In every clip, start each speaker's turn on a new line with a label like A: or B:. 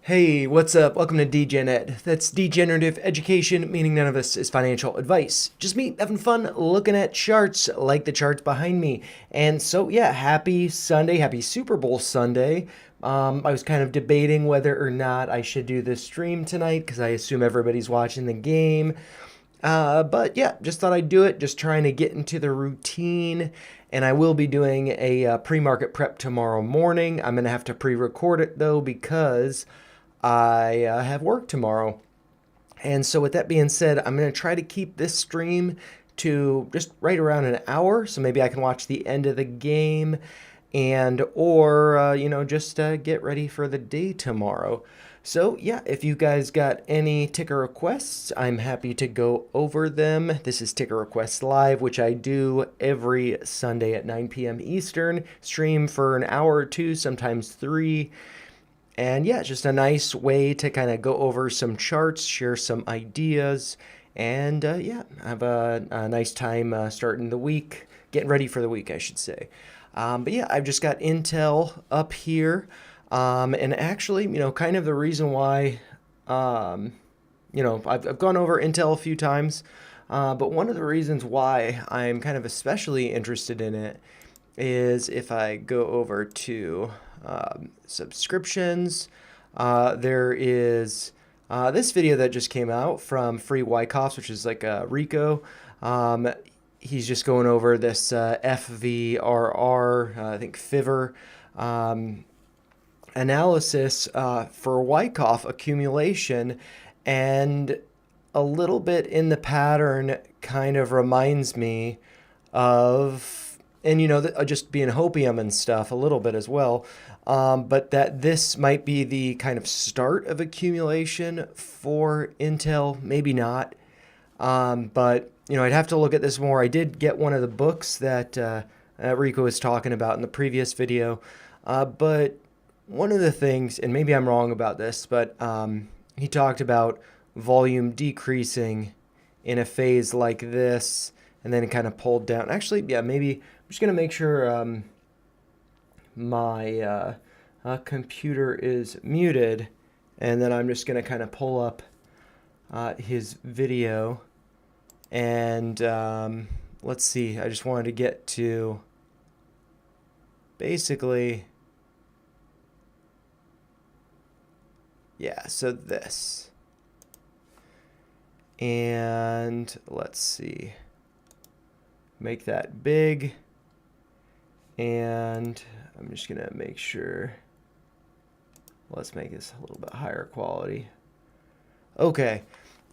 A: Hey, what's up? Welcome to DGenEd. That's degenerative education, meaning none of this is financial advice. Just me having fun looking at charts like the charts behind me. And so, yeah, happy Sunday, happy Super Bowl Sunday. I was kind of debating whether or not I should do this stream tonight because I assume everybody's watching the game. But yeah, just thought I'd do it, just trying to get into the routine. And I will be doing a pre market prep tomorrow morning. I'm going to have to pre record it though because I have work tomorrow. And so, with that being said, I'm going to try to keep this stream to just right around an hour. So maybe I can watch the end of the game and or just get ready for the day tomorrow. So yeah, if you guys got any ticker requests, I'm happy to go over them. This is Ticker Requests Live, which I do every Sunday at 9 p.m. Eastern. Stream for an hour or two, sometimes three. And yeah, it's just a nice way to kind of go over some charts, share some ideas, and yeah, have a nice time starting the week, getting ready for the week, I should say. But yeah, I've just got Intel up here. And actually, kind of the reason why, um, I've gone over Intel a few times, but one of the reasons why I'm kind of especially interested in it is if I go over to subscriptions, there is this video that just came out from Free Wyckoffs, which is like Rico. Um, he's just going over this FVRR, I think Fiver analysis for Wyckoff accumulation, and a little bit in the pattern kind of reminds me of, and just being hopium and stuff a little bit as well, but that this might be the kind of start of accumulation for Intel, maybe not. But I'd have to look at this more. I did get one of the books that Rico was talking about in the previous video, but one of the things, and maybe I'm wrong about this, but he talked about volume decreasing in a phase like this, and then it kind of pulled down. Actually, yeah, maybe I'm just gonna make sure my computer is muted, and then I'm just gonna kind of pull up his video, and let's see. I just wanted to get to basically. Yeah, so this. And let's see. Make that big. And I'm just going to make sure. Let's make this a little bit higher quality. Okay.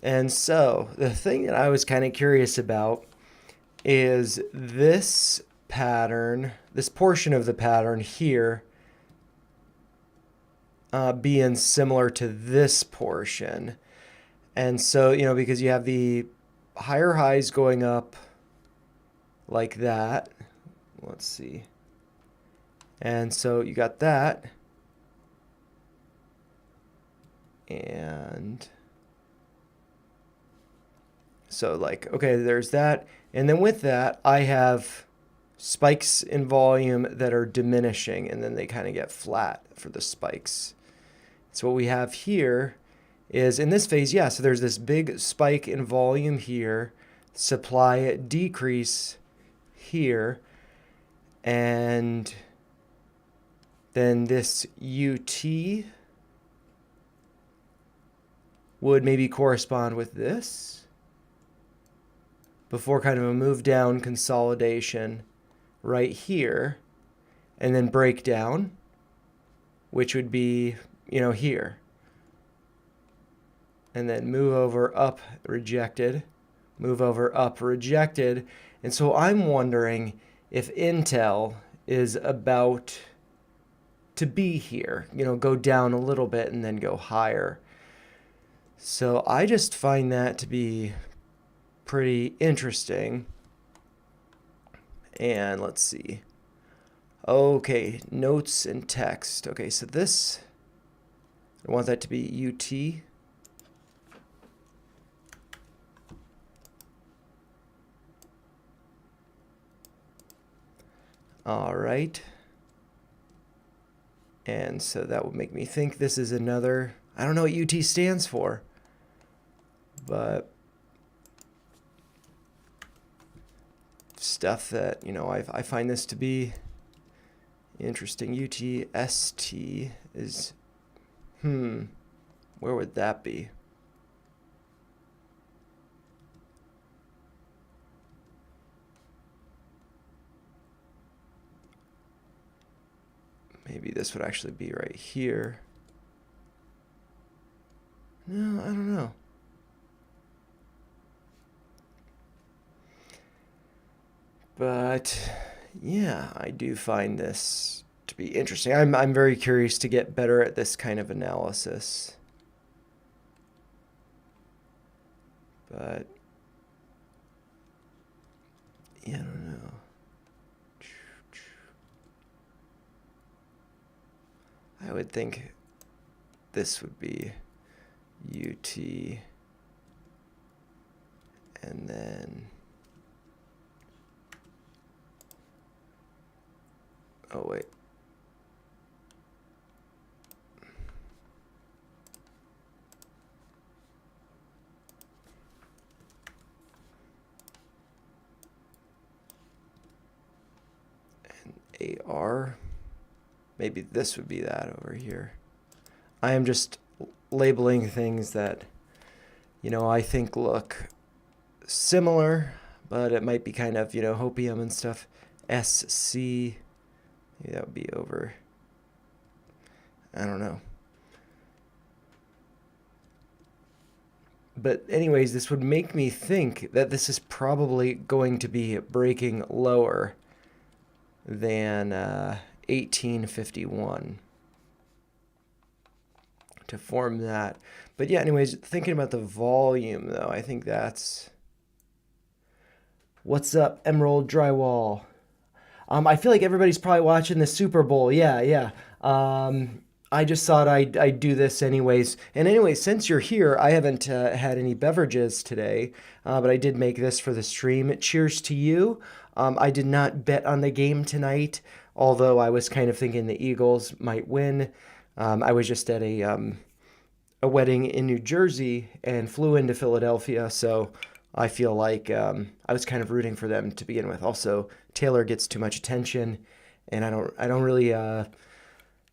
A: And so the thing that I was kind of curious about is this pattern, this portion of the pattern here, being similar to this portion. And so, because you have the higher highs going up like that. Let's see. And so you got that. And so okay, there's that. And then with that, I have spikes in volume that are diminishing, and then they kind of get flat for the spikes. So what we have here is in this phase, yeah, so there's this big spike in volume here, supply decrease here, and then this UT would maybe correspond with this before kind of a move down consolidation right here, and then breakdown, which would be here, and then move over, up, rejected, move over, up, rejected. And so I'm wondering if Intel is about to be here, go down a little bit and then go higher. So I just find that to be pretty interesting. And let's see. Okay, notes and text. Okay, so this, I want that to be UT. All right. And so that would make me think this is another I don't know what UT stands for, but stuff that, I find this to be interesting. UTST is, where would that be? Maybe this would actually be right here. No, I don't know. But yeah, I do find this to be interesting. I'm very curious to get better at this kind of analysis. But yeah, I don't know. I would think this would be UT, and then, oh wait, and AR, maybe this would be that over here. I am just labeling things that, I think look similar, but it might be kind of, hopium and stuff. SC, maybe that would be over, I don't know. But anyways, this would make me think that this is probably going to be breaking lower than 1851 to form that. But yeah, anyways, thinking about the volume though, I think that's... What's up, Emerald Drywall? I feel like everybody's probably watching the Super Bowl. Yeah. I just thought I'd do this anyways. And anyway, since you're here, I haven't had any beverages today, but I did make this for the stream. Cheers to you. I did not bet on the game tonight, although I was kind of thinking the Eagles might win. I was just at a wedding in New Jersey and flew into Philadelphia, so I feel like I was kind of rooting for them to begin with. Also, Taylor gets too much attention, and I don't really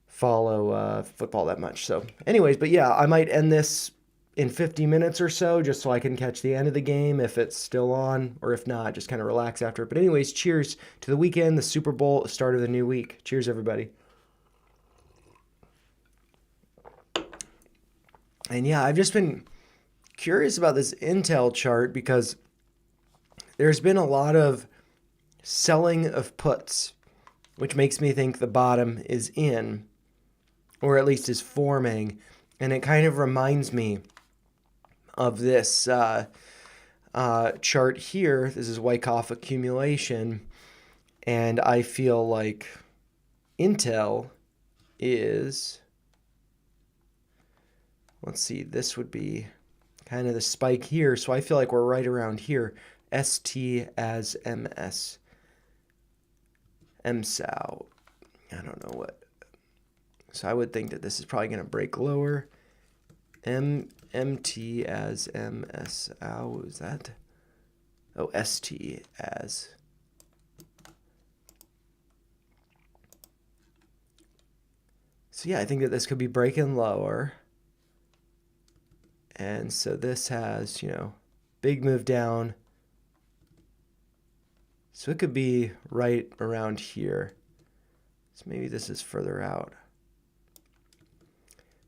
A: follow football that much. So, anyways, but yeah, I might end this in 50 minutes or so, just so I can catch the end of the game if it's still on, or if not, just kind of relax after it. But anyways, cheers to the weekend, the Super Bowl, start of the new week. Cheers, everybody. And yeah, I've just been curious about this Intel chart because there's been a lot of selling of puts, which makes me think the bottom is in, or at least is forming. And it kind of reminds me of this chart here. This is Wyckoff accumulation. And I feel like Intel is, let's see, this would be kind of the spike here. So I feel like we're right around here. ST as MS. MSAO. I don't know what. So I would think that this is probably going to break lower. MT as MSAO. What was that? Oh, ST as. So yeah, I think that this could be breaking lower. And so this has, big move down. So it could be right around here. So maybe this is further out.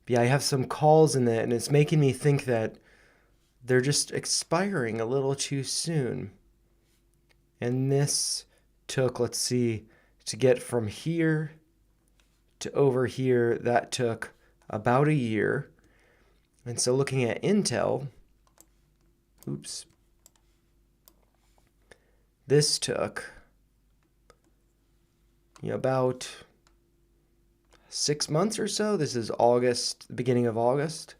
A: But yeah, I have some calls in it, and it's making me think that they're just expiring a little too soon. And this took, let's see, to get from here to over here, that took about a year. And so looking at Intel, this took about 6 months or so. This is August, the beginning of August.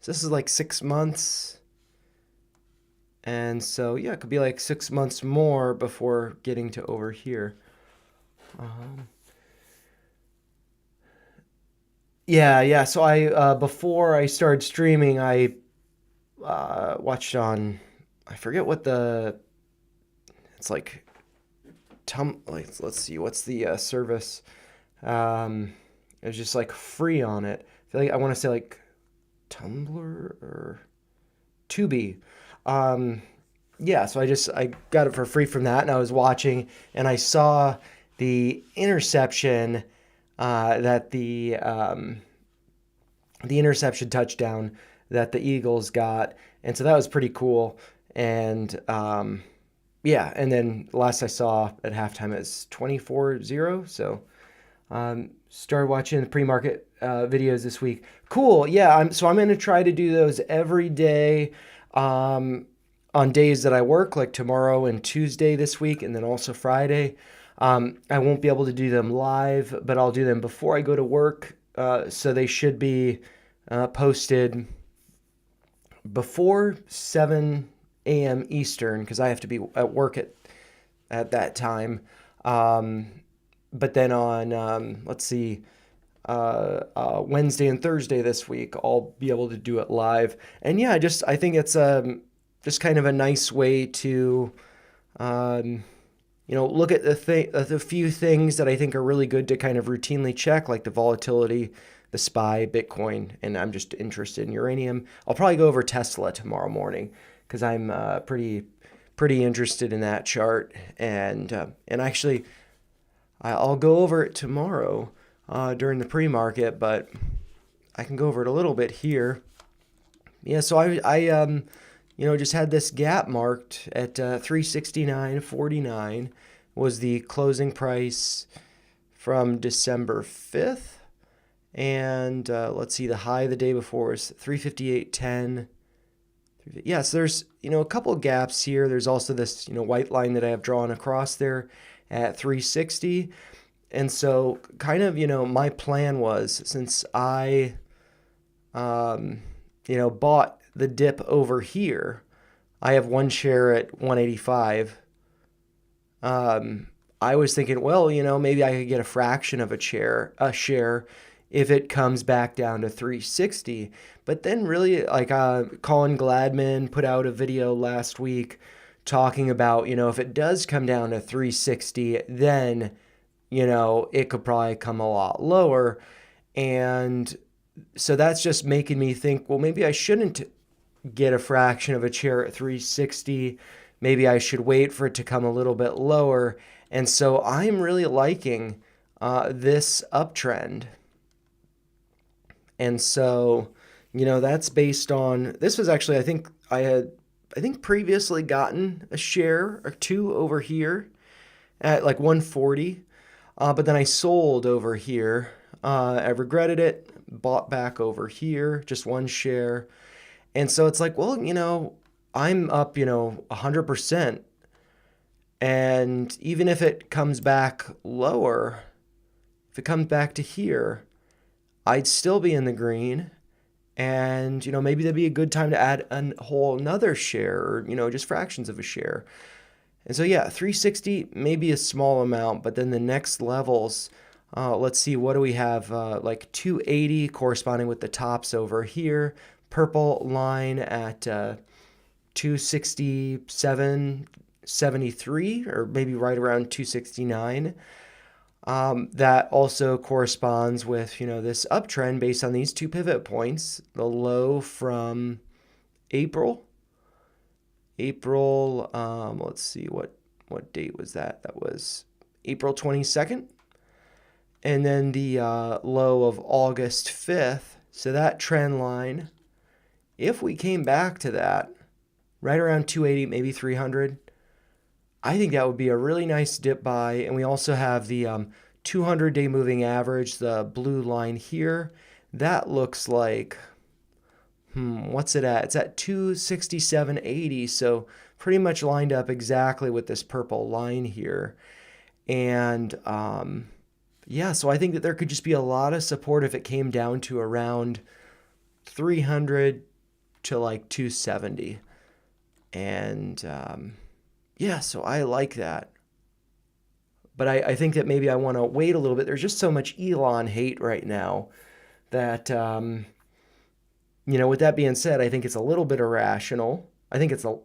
A: So this is like 6 months. And so, yeah, it could be like 6 months more before getting to over here. Yeah. So I before I started streaming, I watched on, I forget what the, it's like like let's see what's the service. Um, it was just like free on it. I feel like I want to say like Tumblr or Tubi. Um, yeah, so I got it for free from that, and I was watching, and I saw the interception that the interception touchdown that the Eagles got, and so that was pretty cool. And yeah, and then last I saw at halftime it was 24-0. So started watching the pre-market videos this week. Cool. Yeah, I'm gonna try to do those every day. On days that I work, like tomorrow and Tuesday this week, and then also Friday. I won't be able to do them live, but I'll do them before I go to work. So they should be posted before 7 a.m. Eastern because I have to be at work at that time. But then on, let's see, Wednesday and Thursday this week, I'll be able to do it live. And yeah, I think it's just kind of a nice way to, um, look at the few things that I think are really good to kind of routinely check, like the volatility, the SPY, Bitcoin, and I'm just interested in uranium. I'll probably go over Tesla tomorrow morning because I'm pretty interested in that chart, and actually I'll go over it tomorrow during the pre-market, but I can go over it a little bit here. Yeah, so I just had this gap marked at 369.49 was the closing price from December 5th. And let's see, the high the day before was 358.10. Yeah, so there's, a couple of gaps here. There's also this, white line that I have drawn across there at 360. And so kind of, my plan was since I, bought the dip over here, I have one share at 185. I was thinking, well, maybe I could get a fraction of a share if it comes back down to 360. But then really, like Colin Gladman put out a video last week talking about, if it does come down to 360, then, it could probably come a lot lower. And so that's just making me think, well, maybe I shouldn't get a fraction of a share at 360. Maybe I should wait for it to come a little bit lower. And so I'm really liking this uptrend. And so, that's based on, this was actually, I think previously gotten a share or two over here at like 140. But then I sold over here. I regretted it, bought back over here, just one share. And so it's like, well, I'm up, 100%. And even if it comes back lower, if it comes back to here, I'd still be in the green. And, maybe that'd be a good time to add a whole another share or, just fractions of a share. And so, yeah, 360, maybe a small amount, but then the next levels, let's see, what do we have? Like 280 corresponding with the tops over here. Purple line at 267.73 or maybe right around 269. That also corresponds with, this uptrend based on these two pivot points. The low from April, let's see, what date was that? That was April 22nd. And then the low of August 5th. So that trend line, if we came back to that, right around 280, maybe 300, I think that would be a really nice dip buy. And we also have the 200-day moving average, the blue line here. That looks like, what's it at? It's at 267.80. So pretty much lined up exactly with this purple line here. And yeah, so I think that there could just be a lot of support if it came down to around 300 to like 270. And yeah, so I like that. But I think that maybe I want to wait a little bit. There's just so much Elon hate right now that, with that being said, I think it's a little bit irrational. I think it's a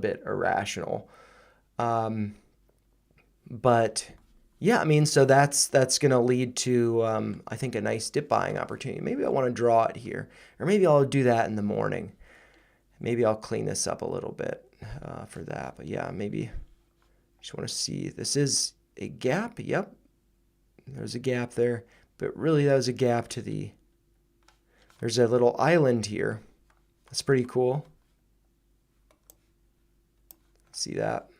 A: bit irrational. But yeah, I mean, so that's going to lead to, I think, a nice dip buying opportunity. Maybe I want to draw it here, or maybe I'll do that in the morning. Maybe I'll clean this up a little bit for that. But yeah, maybe I just want to see. This is a gap. Yep, there's a gap there. But really, that was a gap to the... There's a little island here. That's pretty cool. See that?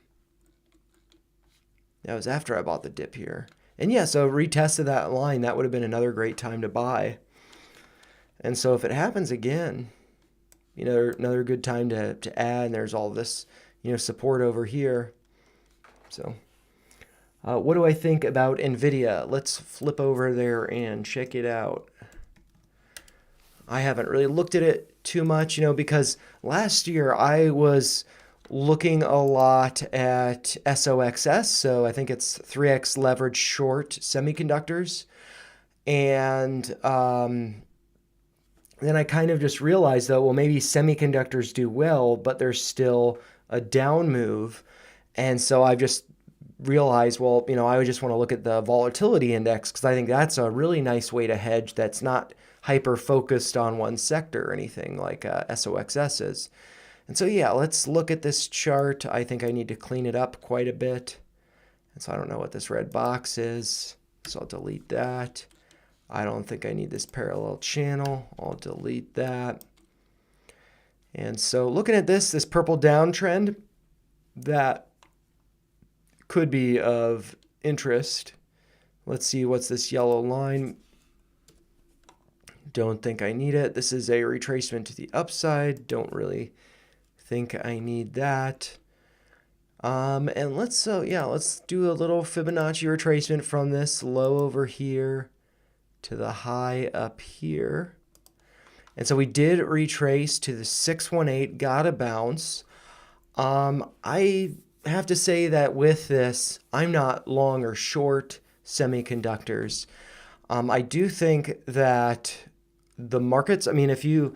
A: That was after I bought the dip here. And yeah, so retested that line. That would have been another great time to buy. And so if it happens again, another good time to add. And there's all this, support over here. So what do I think about NVIDIA? Let's flip over there and check it out. I haven't really looked at it too much, because last year I was looking a lot at SOXS, so I think it's 3x leverage short semiconductors. And then I kind of just realized that, well, maybe semiconductors do well, but there's still a down move. And so I just realized, well, I would just want to look at the volatility index because I think that's a really nice way to hedge that's not hyper focused on one sector or anything like SOXS is. And so, yeah, let's look at this chart. I think I need to clean it up quite a bit. And so I don't know what this red box is, so I'll delete that. I don't think I need this parallel channel. I'll delete that. And so looking at this purple downtrend, that could be of interest. Let's see, what's this yellow line? Don't think I need it. This is a retracement to the upside. Don't really think I need that. And let's do a little Fibonacci retracement from this low over here to the high up here. And so we did retrace to the 618, got a bounce. I have to say that with this, I'm not long or short semiconductors. I do think that the markets, I mean, if you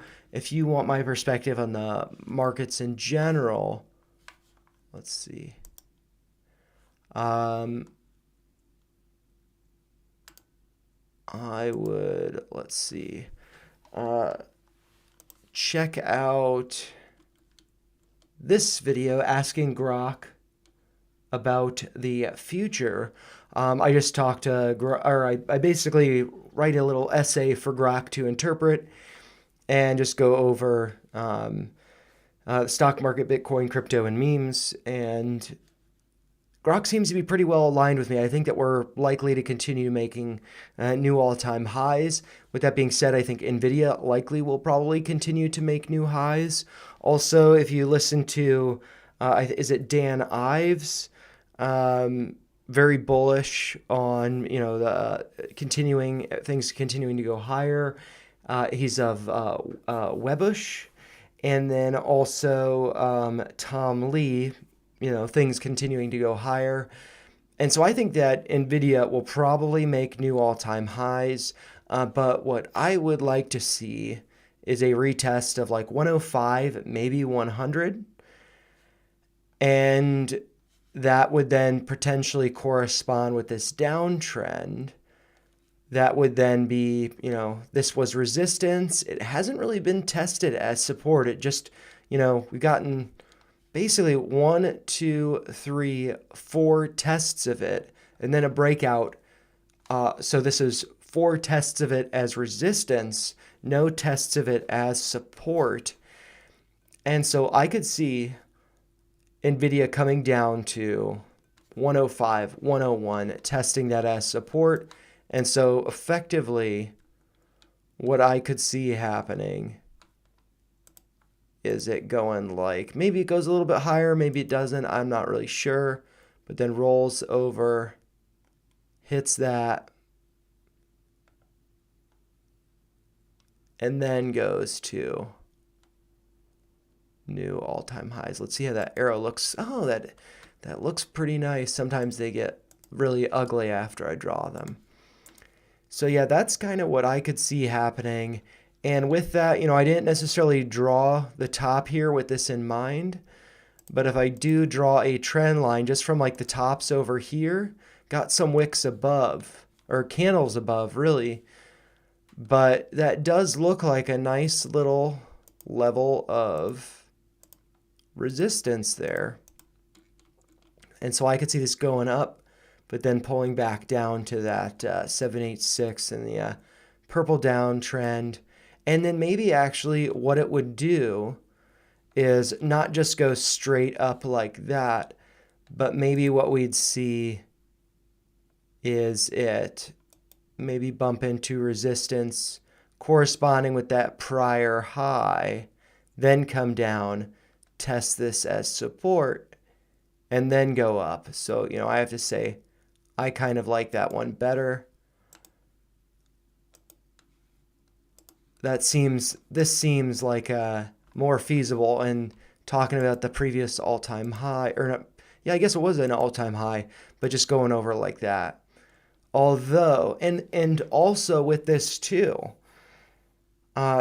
A: want my perspective on the markets in general, let's see. I would, let's see, check out this video asking Grok about the future. I just talked to, I basically write a little essay for Grok to interpret and just go over stock market, Bitcoin, crypto, and memes. And Grok seems to be pretty well aligned with me. I think that we're likely to continue making new all-time highs. With that being said, I think NVIDIA likely will probably continue to make new highs. Also, if you listen to, is it Dan Ives? Very bullish on, the things continuing to go higher. He's of Webush. And then also Tom Lee, things continuing to go higher. And so I think that NVIDIA will probably make new all-time highs. But what I would like to see is a retest of like 105, maybe 100. And that would then potentially correspond with this downtrend. That would then be, this was resistance. It hasn't really been tested as support. It just, we've gotten basically 1, 2, 3, 4 tests of it, and then a breakout. So this is 4 tests of it as resistance, no tests of it as support. And so I could see NVIDIA coming down to 105, 101, testing that as support. And so effectively, what I could see happening is it going like, maybe it goes a little bit higher, maybe it doesn't, I'm not really sure, but then rolls over, hits that, and then goes to new all-time highs. Let's see how that arrow looks. Oh, that looks pretty nice. Sometimes they get really ugly after I draw them. So yeah, that's kind of what I could see happening. And with that, I didn't necessarily draw the top here with this in mind, but if I do draw a trend line just from like the tops over here, got some wicks above, or candles above really, but that does look like a nice little level of resistance there. And so I could see this going up, but then pulling back down to that 786 and the purple downtrend. And then maybe actually what it would do is not just go straight up like that, but maybe what we'd see is it maybe bump into resistance corresponding with that prior high, then come down, test this as support, and then go up. So, I have to say, I kind of like that one better. This seems like a more feasible, and talking about the previous all-time high, or not, yeah, I guess it was an all-time high, but just going over like that. Although, and also with this too,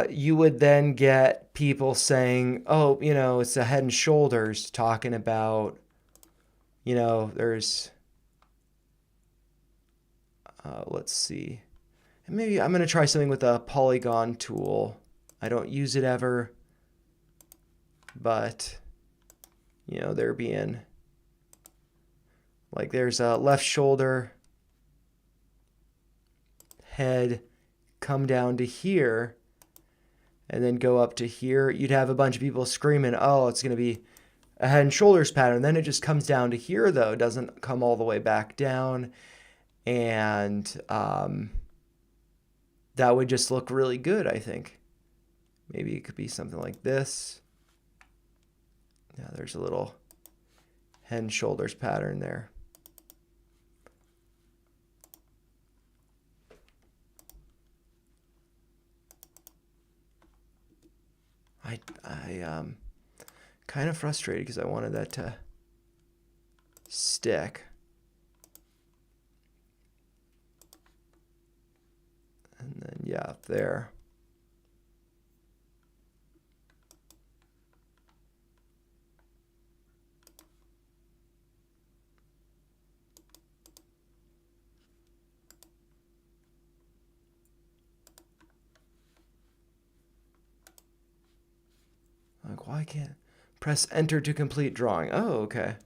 A: you would then get people saying, oh, it's a Head and Shoulders, talking about, there's, let's see. And maybe I'm going to try something with a polygon tool. I don't use it ever, but, there being, like there's a left shoulder, head, come down to here, and then go up to here. You'd have a bunch of people screaming, oh, it's going to be a Head and Shoulders pattern. Then it just comes down to here, though. It doesn't come all the way back down. And that would just look really good, I think. Maybe it could be something like this. Yeah, there's a little Head and Shoulders pattern there. I kind of frustrated because I wanted that to stick. And then, yeah, up there. Like, why can't press enter to complete drawing? Oh, okay.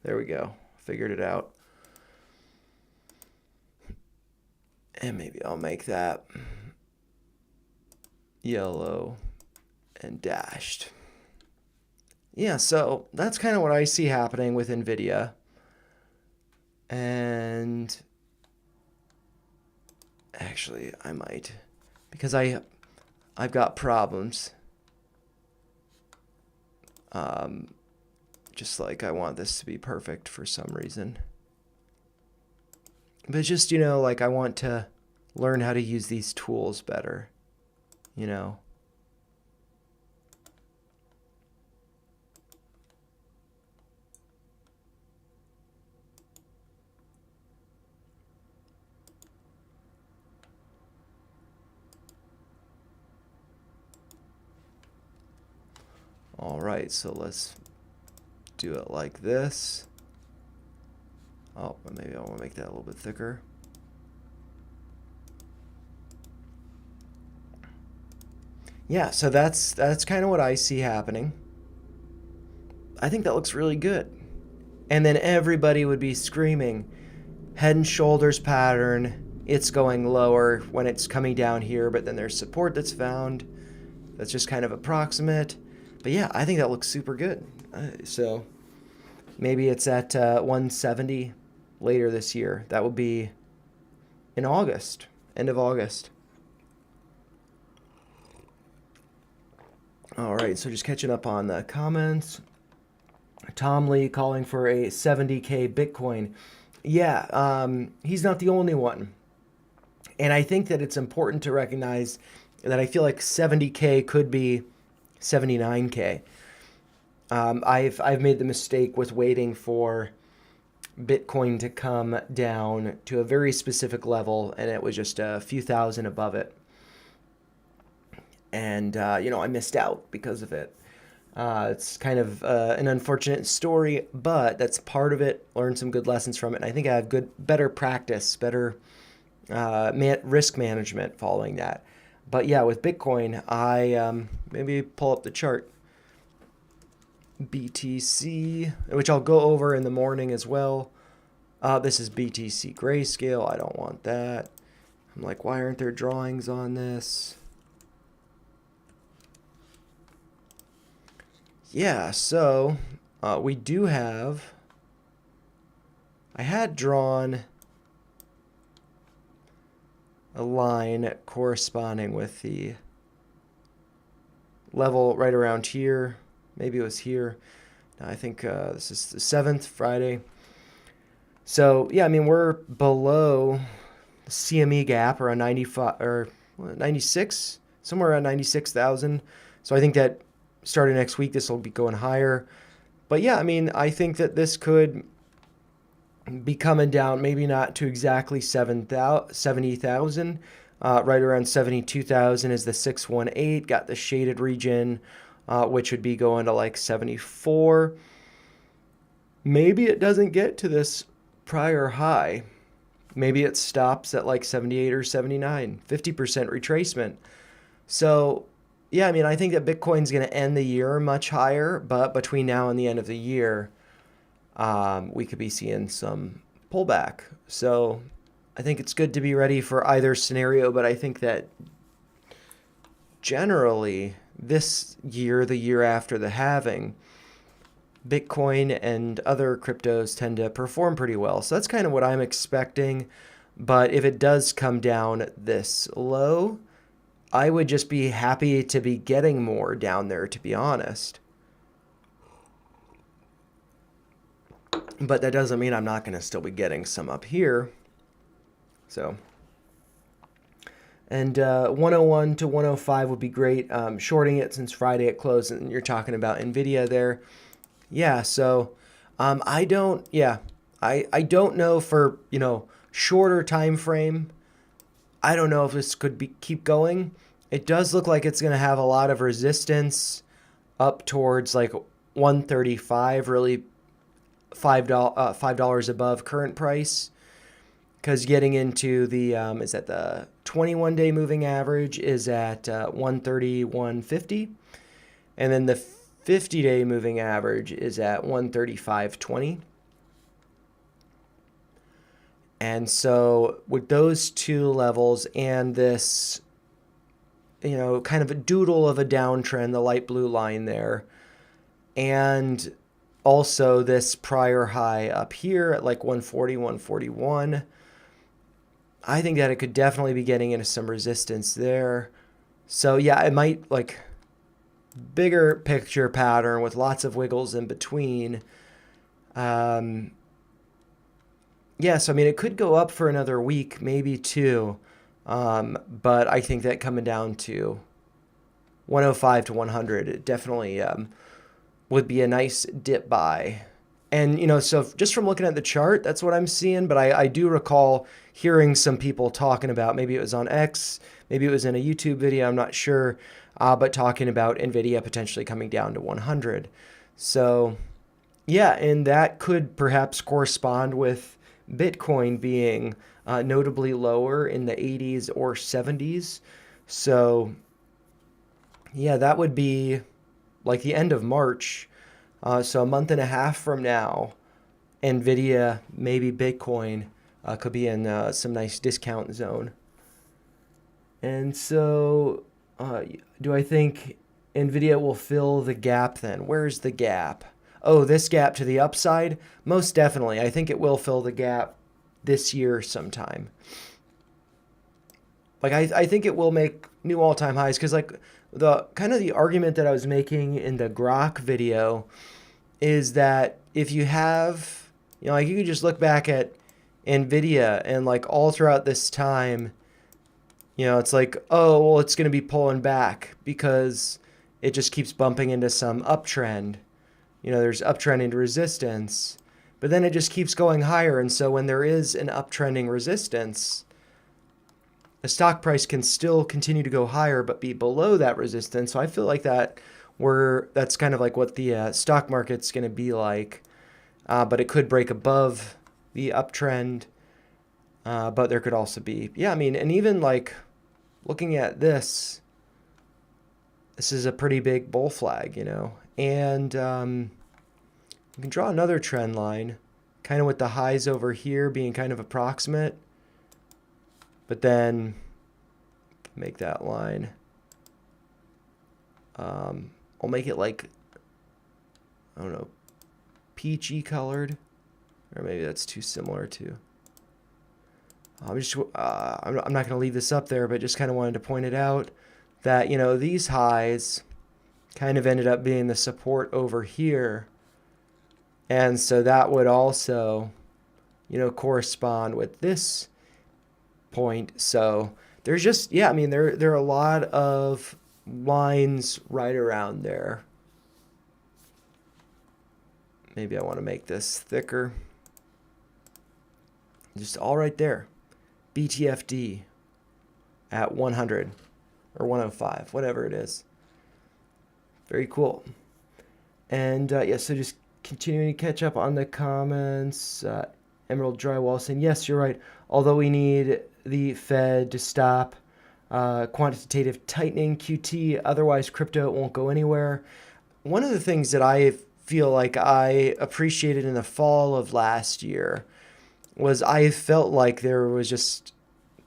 A: There we go. Figured it out. And maybe I'll make that yellow and dashed. Yeah, so that's kind of what I see happening with NVIDIA. And actually, I might, because I've got problems. Just like I want this to be perfect for some reason. But just, like I want to learn how to use these tools better, All right, so let's do it like this. Oh, maybe I want to make that a little bit thicker. Yeah, so that's kind of what I see happening. I think that looks really good. And then everybody would be screaming, Head and Shoulders pattern, it's going lower when it's coming down here, but then there's support that's found. That's just kind of approximate. But yeah, I think that looks super good. So maybe it's at 170 later this year. That would be in August, end of August. All right, so just catching up on the comments. Tom Lee calling for a 70K Bitcoin. Yeah, he's not the only one. And I think that it's important to recognize that I feel like 70K could be 79K. I've made the mistake with waiting for Bitcoin to come down to a very specific level, and it was just a few thousand above it. And, I missed out because of it. It's kind of an unfortunate story, but that's part of it. Learned some good lessons from it. And I think I have better practice, better risk management following that. But yeah, with Bitcoin, I maybe pull up the chart. BTC, which I'll go over in the morning as well. This is BTC Grayscale. I don't want that. I'm like, why aren't there drawings on this? Yeah, so we do have, I had drawn a line corresponding with the level right around here. Maybe it was here. I think this is the 7th Friday. So yeah, I mean, we're below the CME gap around 95 or 96, somewhere around 96,000. So I think that starting next week, this will be going higher. But yeah, I mean, I think that this could be coming down, maybe not to exactly 70,000. Right around 72,000 is the 618. Got the shaded region, which would be going to like 74. Maybe it doesn't get to this prior high. Maybe it stops at like 78 or 79, 50% retracement. So yeah, I mean, I think that Bitcoin's going to end the year much higher, but between now and the end of the year, we could be seeing some pullback. So I think it's good to be ready for either scenario, but I think that generally this year, the year after the halving, Bitcoin and other cryptos tend to perform pretty well. So that's kind of what I'm expecting. But if it does come down this low, I would just be happy to be getting more down there, to be honest. But that doesn't mean I'm not going to still be getting some up here. So, and 101 to 105 would be great. Shorting it since Friday it closed, and you're talking about NVIDIA there. Yeah, so I don't know for, shorter time frame. I don't know if this could keep going. It does look like it's going to have a lot of resistance up towards like 135, really $5 above current price. Because getting into the, is that the 21-day moving average is at 131.50. And then the 50-day moving average is at 135.20. And so with those two levels and this, kind of a doodle of a downtrend, the light blue line there, and also this prior high up here at like 140, 141, I think that it could definitely be getting into some resistance there. So yeah, it might like bigger picture pattern with lots of wiggles in between. Yes, I mean, it could go up for another week, maybe two. But I think that coming down to 105 to 100, it definitely would be a nice dip buy. And, so just from looking at the chart, that's what I'm seeing. But I do recall hearing some people talking about, maybe it was on X, maybe it was in a YouTube video, I'm not sure, but talking about NVIDIA potentially coming down to 100. So, yeah, and that could perhaps correspond with Bitcoin being notably lower in the 80s or 70s. So, yeah, that would be like the end of March. So a month and a half from now, NVIDIA, maybe Bitcoin, could be in some nice discount zone. And so, do I think NVIDIA will fill the gap then? Where's the gap? Oh, this gap to the upside? Most definitely. I think it will fill the gap this year sometime. Like, I think it will make new all-time highs because, like, the kind of the argument that I was making in the Grok video is that if you have, like, you can just look back at NVIDIA and, like, all throughout this time, it's like, oh, well, it's going to be pulling back because it just keeps bumping into some uptrend. There's uptrend into resistance. but then it just keeps going higher. And so when there is an uptrending resistance, the stock price can still continue to go higher, but be below that resistance. So I feel like that's kind of like what the stock market's going to be like. But it could break above the uptrend. But there could also be, yeah, I mean, and even like looking at this is a pretty big bull flag, and you can draw another trend line, kind of with the highs over here being kind of approximate, but then make that line. I'll make it like, I don't know, peachy colored, or maybe that's too similar to. I'm not going to leave this up there, but just kind of wanted to point it out that, these highs kind of ended up being the support over here. And so that would also, correspond with this point. So there's just, yeah, I mean, there are a lot of lines right around there. Maybe I want to make this thicker. Just all right there. BTFD at 100 or 105, whatever it is. Very cool. And yeah, so just continuing to catch up on the comments. Emerald Drywall saying, yes, you're right. Although we need the Fed to stop quantitative tightening, QT, otherwise crypto won't go anywhere. One of the things that I feel like I appreciated in the fall of last year was I felt like there was just,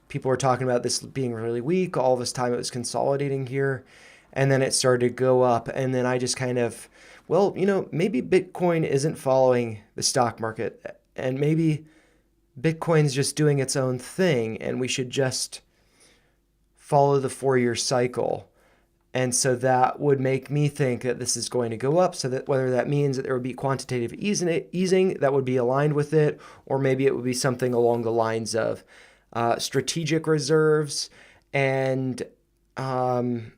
A: people were talking about this being really weak. All this time it was consolidating here, and then it started to go up. And then I just kind of, well, maybe Bitcoin isn't following the stock market, and maybe Bitcoin's just doing its own thing, and we should just follow the 4-year cycle. And so that would make me think that this is going to go up, so that whether that means that there would be quantitative easing that would be aligned with it, or maybe it would be something along the lines of strategic reserves. And one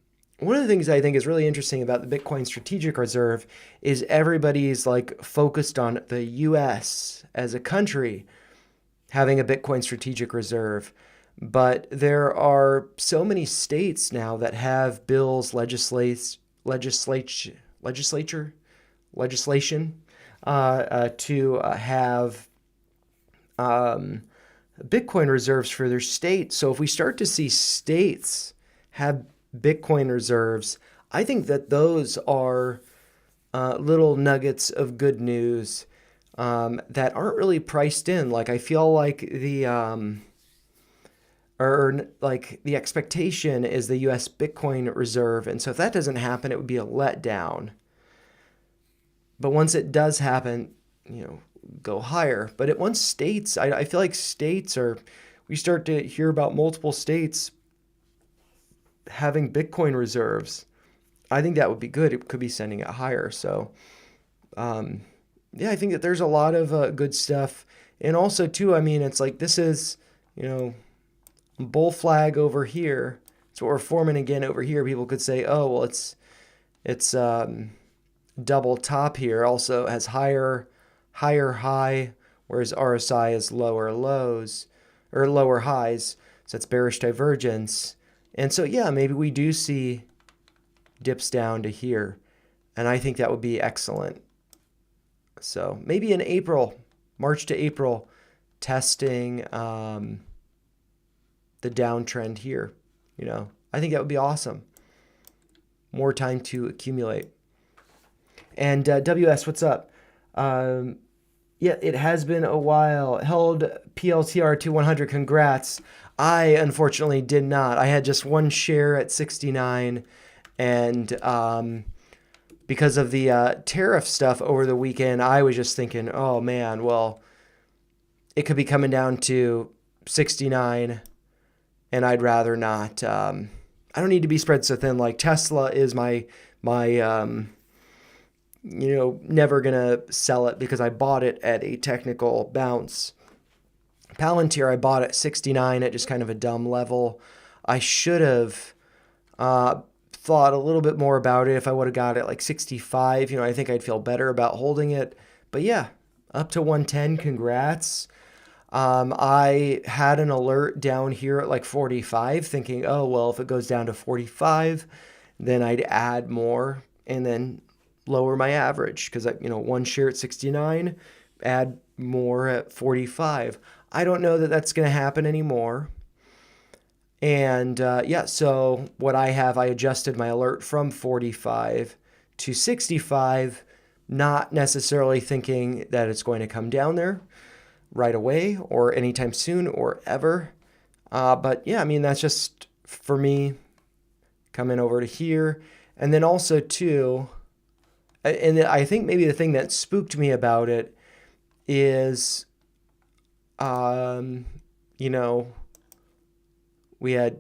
A: of the things I think is really interesting about the Bitcoin strategic reserve is everybody's like focused on the US as a country having a Bitcoin strategic reserve. But there are so many states now that have bills, legislation to have Bitcoin reserves for their state. So if we start to see states have Bitcoin reserves, I think that those are little nuggets of good news that aren't really priced in. Like I feel like the expectation is the U.S. Bitcoin reserve. And so if that doesn't happen, it would be a letdown. But once it does happen, go higher. But once states, I feel like we start to hear about multiple states having Bitcoin reserves. I think that would be good. It could be sending it higher. So, yeah, I think that there's a lot of good stuff. And also, too, I mean, it's like this is, bull flag over here. It's what we're forming again over here. People could say, oh, well, it's double top here. Also has higher high, whereas RSI is lower lows or lower highs. So it's bearish divergence. And so, yeah, maybe we do see dips down to here. And I think that would be excellent. So maybe in April, March to April, testing the downtrend here. I think that would be awesome. More time to accumulate. And WS, what's up? Yeah, it has been a while. Held PLTR to 100. Congrats. I unfortunately did not. I had just one share at 69, and because of the tariff stuff over the weekend, I was just thinking, oh man, well, it could be coming down to 69, and I'd rather not. I don't need to be spread so thin. Like Tesla is my never gonna sell it because I bought it at a technical bounce. Palantir I bought at 69 at just kind of a dumb level. I should have thought a little bit more about it. If I would have got it like 65, I think I'd feel better about holding it. But yeah, up to 110. Congrats. I had an alert down here at like 45 thinking, oh, well, if it goes down to 45, then I'd add more and then lower my average because, one share at 69, add more at 45. I don't know that that's going to happen anymore. And so what I adjusted my alert from 45 to 65, not necessarily thinking that it's going to come down there right away or anytime soon or ever. But yeah, I mean, that's just for me coming over to here. And then also too, and I think maybe the thing that spooked me about it is, we had,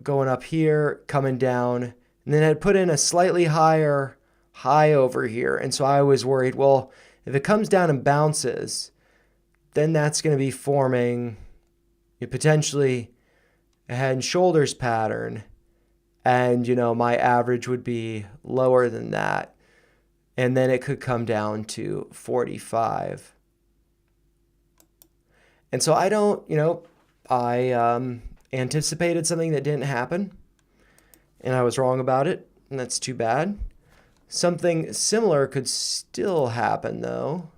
A: going up here, coming down, and then had put in a slightly higher high over here. And so I was worried, well, if it comes down and bounces, then that's going to be forming potentially a head and shoulders pattern. And, my average would be lower than that. And then it could come down to 45. And so I don't, I anticipated something that didn't happen. And I was wrong about it. And that's too bad. Something similar could still happen, though.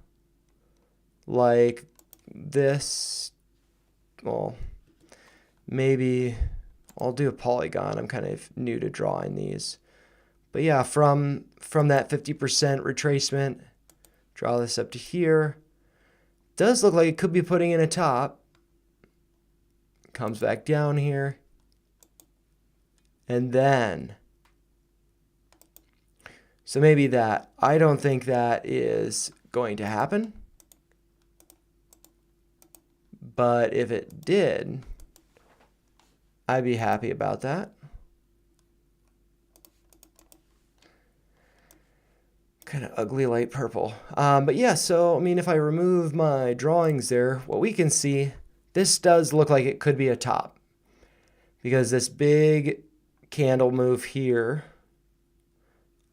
A: Like this, well, maybe I'll do a polygon. I'm kind of new to drawing these. But yeah, from that 50% retracement, draw this up to here. Does look like it could be putting in a top. Comes back down here. And then, so maybe that. I don't think that is going to happen. But if it did, I'd be happy about that. Kind of ugly light purple. But yeah, so, I mean, if I remove my drawings there, what we can see, this does look like it could be a top. Because this big candle move here,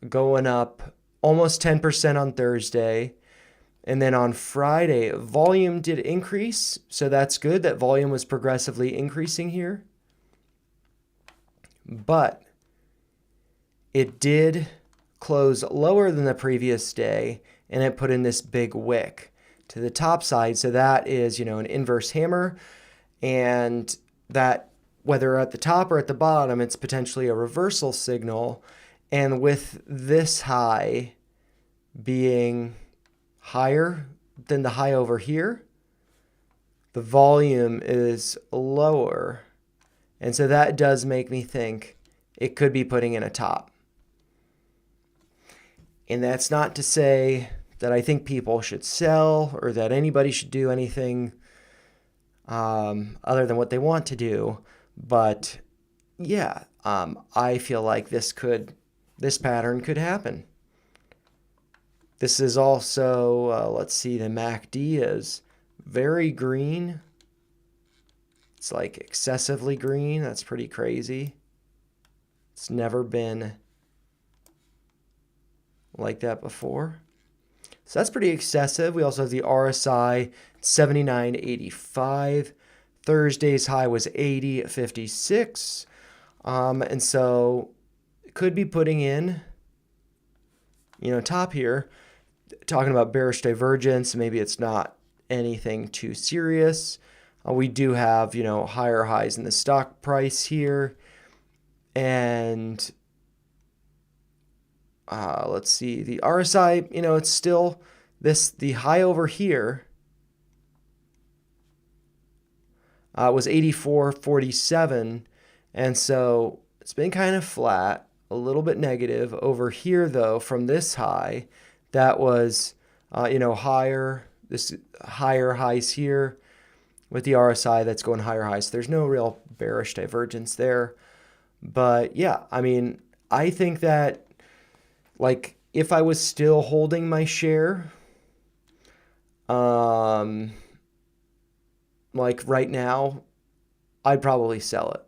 A: going up almost 10% on Thursday. And then on Friday, volume did increase. So that's good that volume was progressively increasing here. But it did close lower than the previous day, and it put in this big wick to the top side. So that is, an inverse hammer, and that whether at the top or at the bottom, it's potentially a reversal signal. And with this high being higher than the high over here, the volume is lower. And so that does make me think it could be putting in a top. And that's not to say that I think people should sell or that anybody should do anything other than what they want to do. But yeah, I feel like this pattern could happen. This is also, let's see, the MACD is very green. It's like excessively green. That's pretty crazy. It's never been like that before. So that's pretty excessive. We also have the RSI 79.85. Thursday's high was 80.56. And so it could be putting in, top here, talking about bearish divergence. Maybe it's not anything too serious. We do have, higher highs in the stock price here. And let's see, the RSI, it's still the high over here was 84.47. And so it's been kind of flat, a little bit negative over here, though, from this high that was, higher, this higher highs here with the RSI that's going higher highs. So there's no real bearish divergence there. But yeah, I mean, I think that, like, if I was still holding my share, like right now, I'd probably sell it.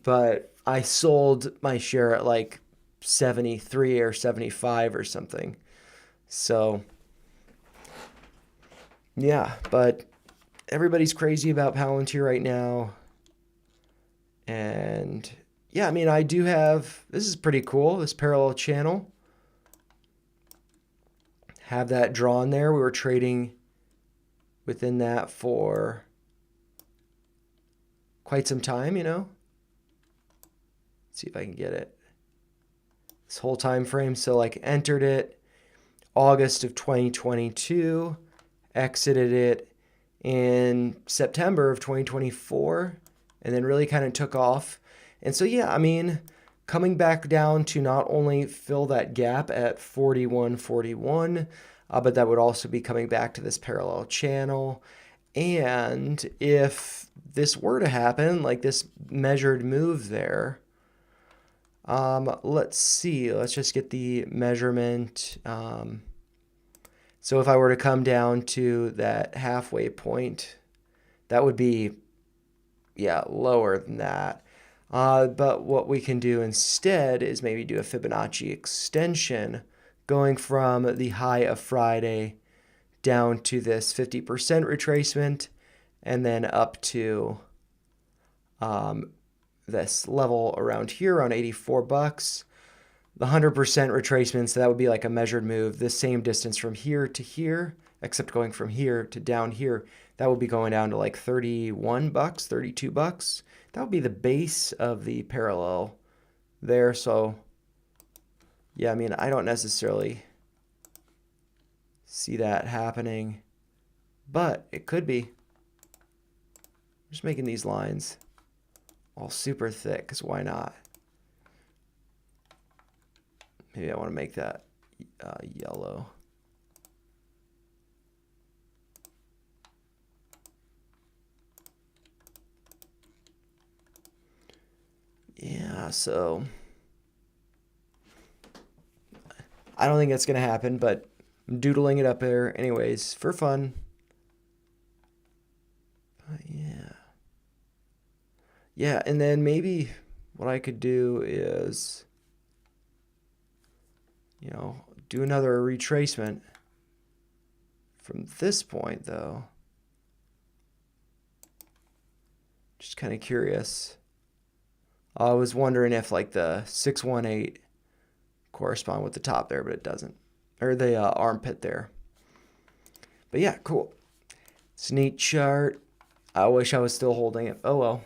A: But I sold my share at like 73 or 75 or something. So Yeah, but everybody's crazy about Palantir right now. And yeah, I mean, I do have, this is pretty cool, this parallel channel. Have that drawn there. We were trading within that for quite some time, you know. Let's see if I can get it. This whole time frame. So like entered it August of 2022, exited it in September of 2024, and then really kind of took off. And so yeah, I mean, coming back down to not only fill that gap at 41.41, but that would also be coming back to this parallel channel. And if this were to happen, like this measured move there, let's see, let's just get the measurement. So if I were to come down to that halfway point, that would be, yeah, lower than that. But what we can do instead is maybe do a Fibonacci extension going from the high of Friday down to this 50% retracement and then up to this level around here, around 84 bucks. The 100% retracement, so that would be like a measured move, the same distance from here to here, except going from here to down here. That would be going down to like 31 bucks, 32 bucks. That would be the base of the parallel there. So yeah, I mean, I don't necessarily see that happening, but it could be. I'm just making these lines all super thick, because why not? Maybe I want to make that yellow. Yeah, so I don't think that's going to happen, but I'm doodling it up there anyways for fun. But yeah. Yeah, and then maybe what I could do is, you know, do another retracement from this point, though. Just kind of curious. I was wondering if like the 618 correspond with the top there, but it doesn't. Or the armpit there. But yeah, cool. It's a neat chart. I wish I was still holding it. Oh well.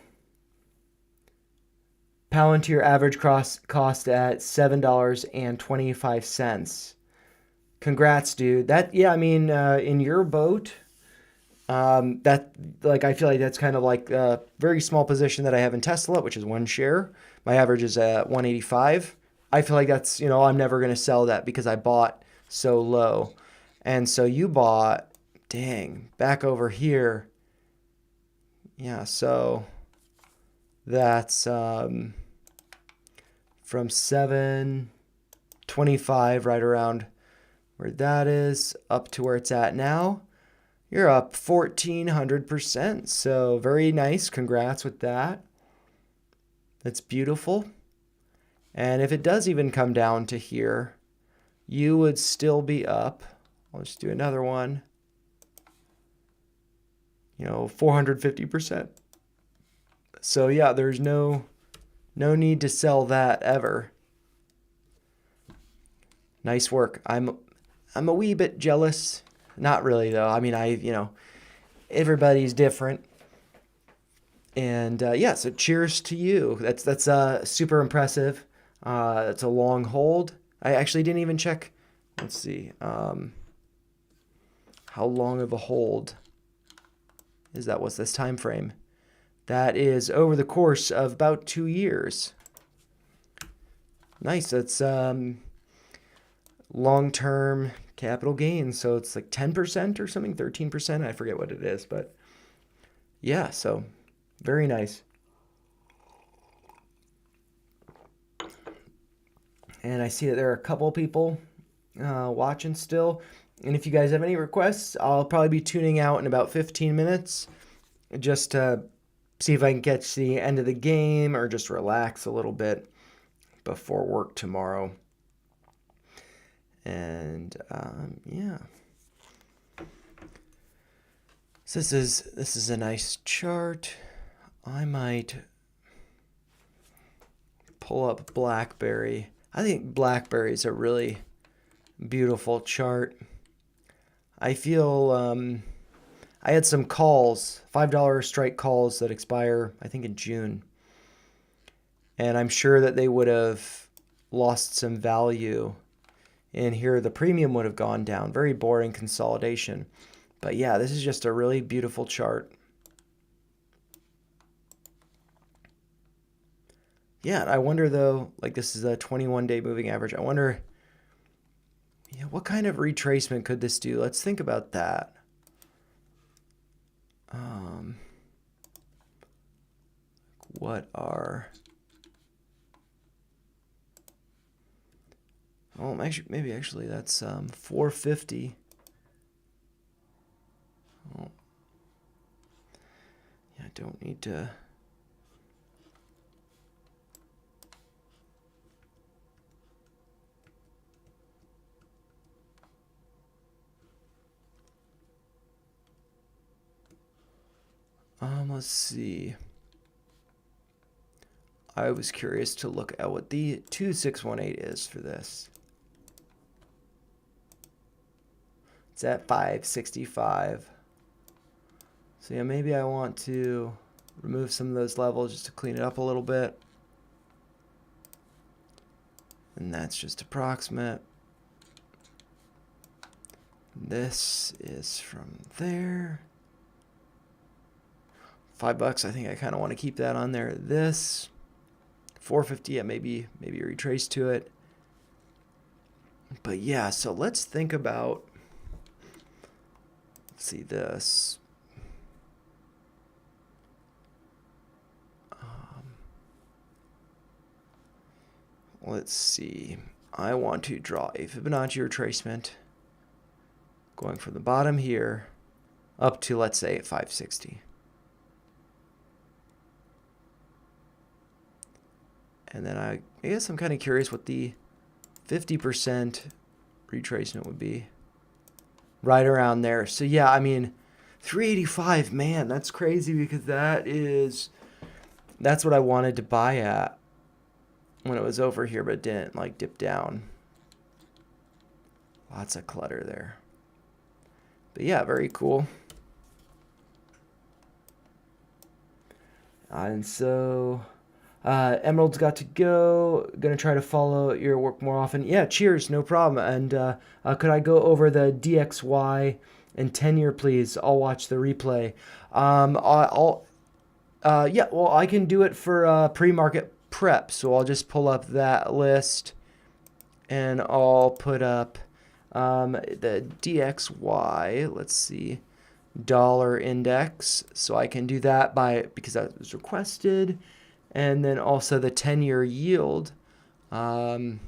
A: Palantir average cost at $7.25. Congrats, dude. That, yeah, I mean, in your boat, that, like, I feel like that's kind of like a very small position that I have in Tesla, which is one share. My average is at 185. I feel like that's, you know, I'm never going to sell that because I bought so low. And so you bought, dang, back over here. Yeah, so that's from 725 right around where that is up to where it's at now. You're up 1,400%. So very nice. Congrats with that. That's beautiful. And if it does even come down to here, you would still be up. I'll just do another one. You know, 450%. So yeah, there's no need to sell that ever. Nice work. I'm a wee bit jealous. Not really though. I mean, you know, everybody's different. And yeah, so cheers to you. That's super impressive. It's a long hold. I actually didn't even check. Let's see. How long of a hold is that? What's this time frame? That is over the course of about 2 years. Nice. That's long-term capital gains. So it's like 10% or something, 13%. I forget what it is, but yeah, so very nice. And I see that there are a couple people watching still. And if you guys have any requests, I'll probably be tuning out in about 15 minutes just to see if I can catch the end of the game or just relax a little bit before work tomorrow. And yeah. So this is a nice chart. I might pull up BlackBerry. I think BlackBerry is a really beautiful chart. I feel I had some calls, $5 strike calls that expire, I think, in June. And I'm sure that they would have lost some value. And here the premium would have gone down. Very boring consolidation. But yeah, this is just a really beautiful chart. Yeah, I wonder though, like this is a 21-day moving average. I wonder, yeah, what kind of retracement could this do? Let's think about that. What are... Oh, maybe actually that's 450. Oh. Yeah, I don't need to... Let's see. I was curious to look at what the 2618 is for this. It's at 565. So yeah, maybe I want to remove some of those levels just to clean it up a little bit. And that's just approximate. This is from there. $5, I think I kind of want to keep that on there. This 450, yeah, maybe retrace to it. But yeah, so let's think about, let's see this. Let's see. I want to draw a Fibonacci retracement going from the bottom here up to, let's say, 560. And then I guess I'm kind of curious what the 50% retracement would be. Right around there. So yeah, I mean, 385, man, that's crazy because that's what I wanted to buy at when it was over here, but it didn't like dip down. Lots of clutter there. But yeah, very cool. And so Emerald's got to go. Gonna try to follow your work more often. Yeah, cheers, no problem. And could I go over the DXY and 10-year, please? I'll watch the replay. Yeah, well, I can do it for pre-market prep. So I'll just pull up that list, and I'll put up the DXY. Let's see, dollar index. So I can do that because that was requested. And then also the 10-year yield. And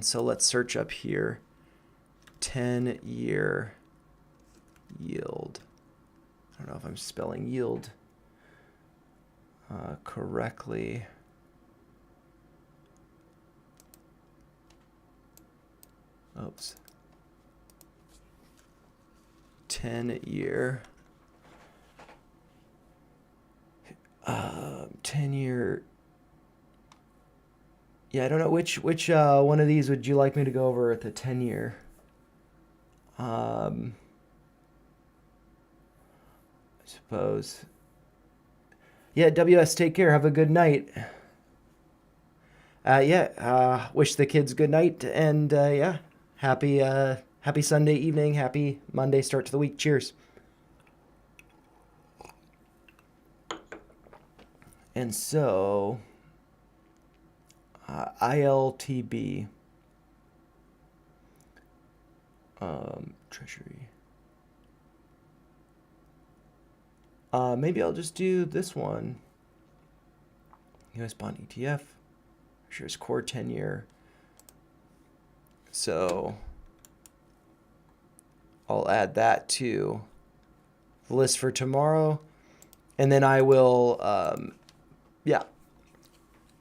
A: so let's search up here. 10-year yield. I don't know if I'm spelling yield correctly. Oops. 10-year. 10-year. Yeah, I don't know which one of these would you like me to go over at the 10-year. I suppose. Yeah, WS, take care. Have a good night. Wish the kids good night, and yeah, happy Sunday evening, happy Monday start to the week. Cheers. And so, ILTB, Treasury. Maybe I'll just do this one. US bond ETF. Sure, it's core 10-year. So I'll add that to the list for tomorrow, and then I will.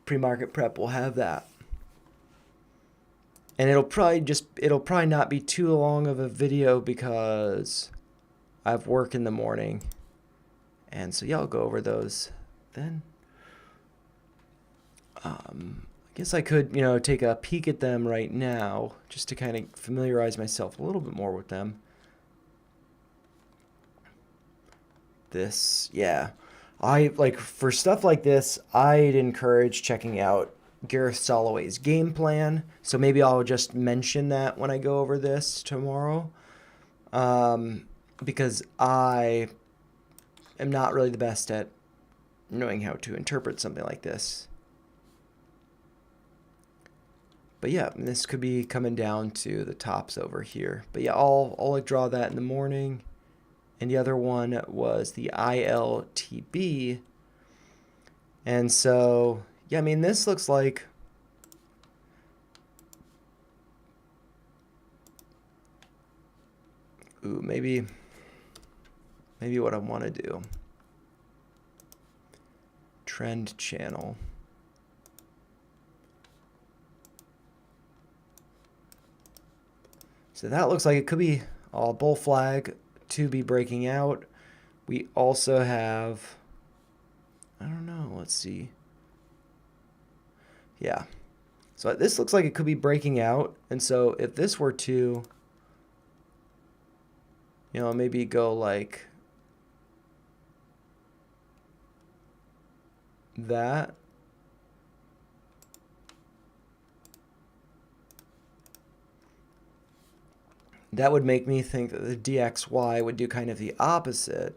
A: Pre-market prep will have that. And it'll probably not be too long of a video because I have work in the morning. And so, yeah, I'll go over those then. I guess I could, take a peek at them right now just to kind of familiarize myself a little bit more with them. This, yeah. For stuff like this, I'd encourage checking out Gareth Soloway's game plan. So maybe I'll just mention that when I go over this tomorrow. Because I am not really the best at knowing how to interpret something like this. But yeah, this could be coming down to the tops over here. But yeah, I'll draw that in the morning. And the other one was the ILTB. And so, yeah, I mean, this looks like maybe what I want to do. Trend channel. So that looks like it could be a bull flag to be breaking out. We also have, I don't know, let's see. Yeah. So this looks like it could be breaking out. And so if this were to, maybe go like that. That would make me think that the DXY would do kind of the opposite.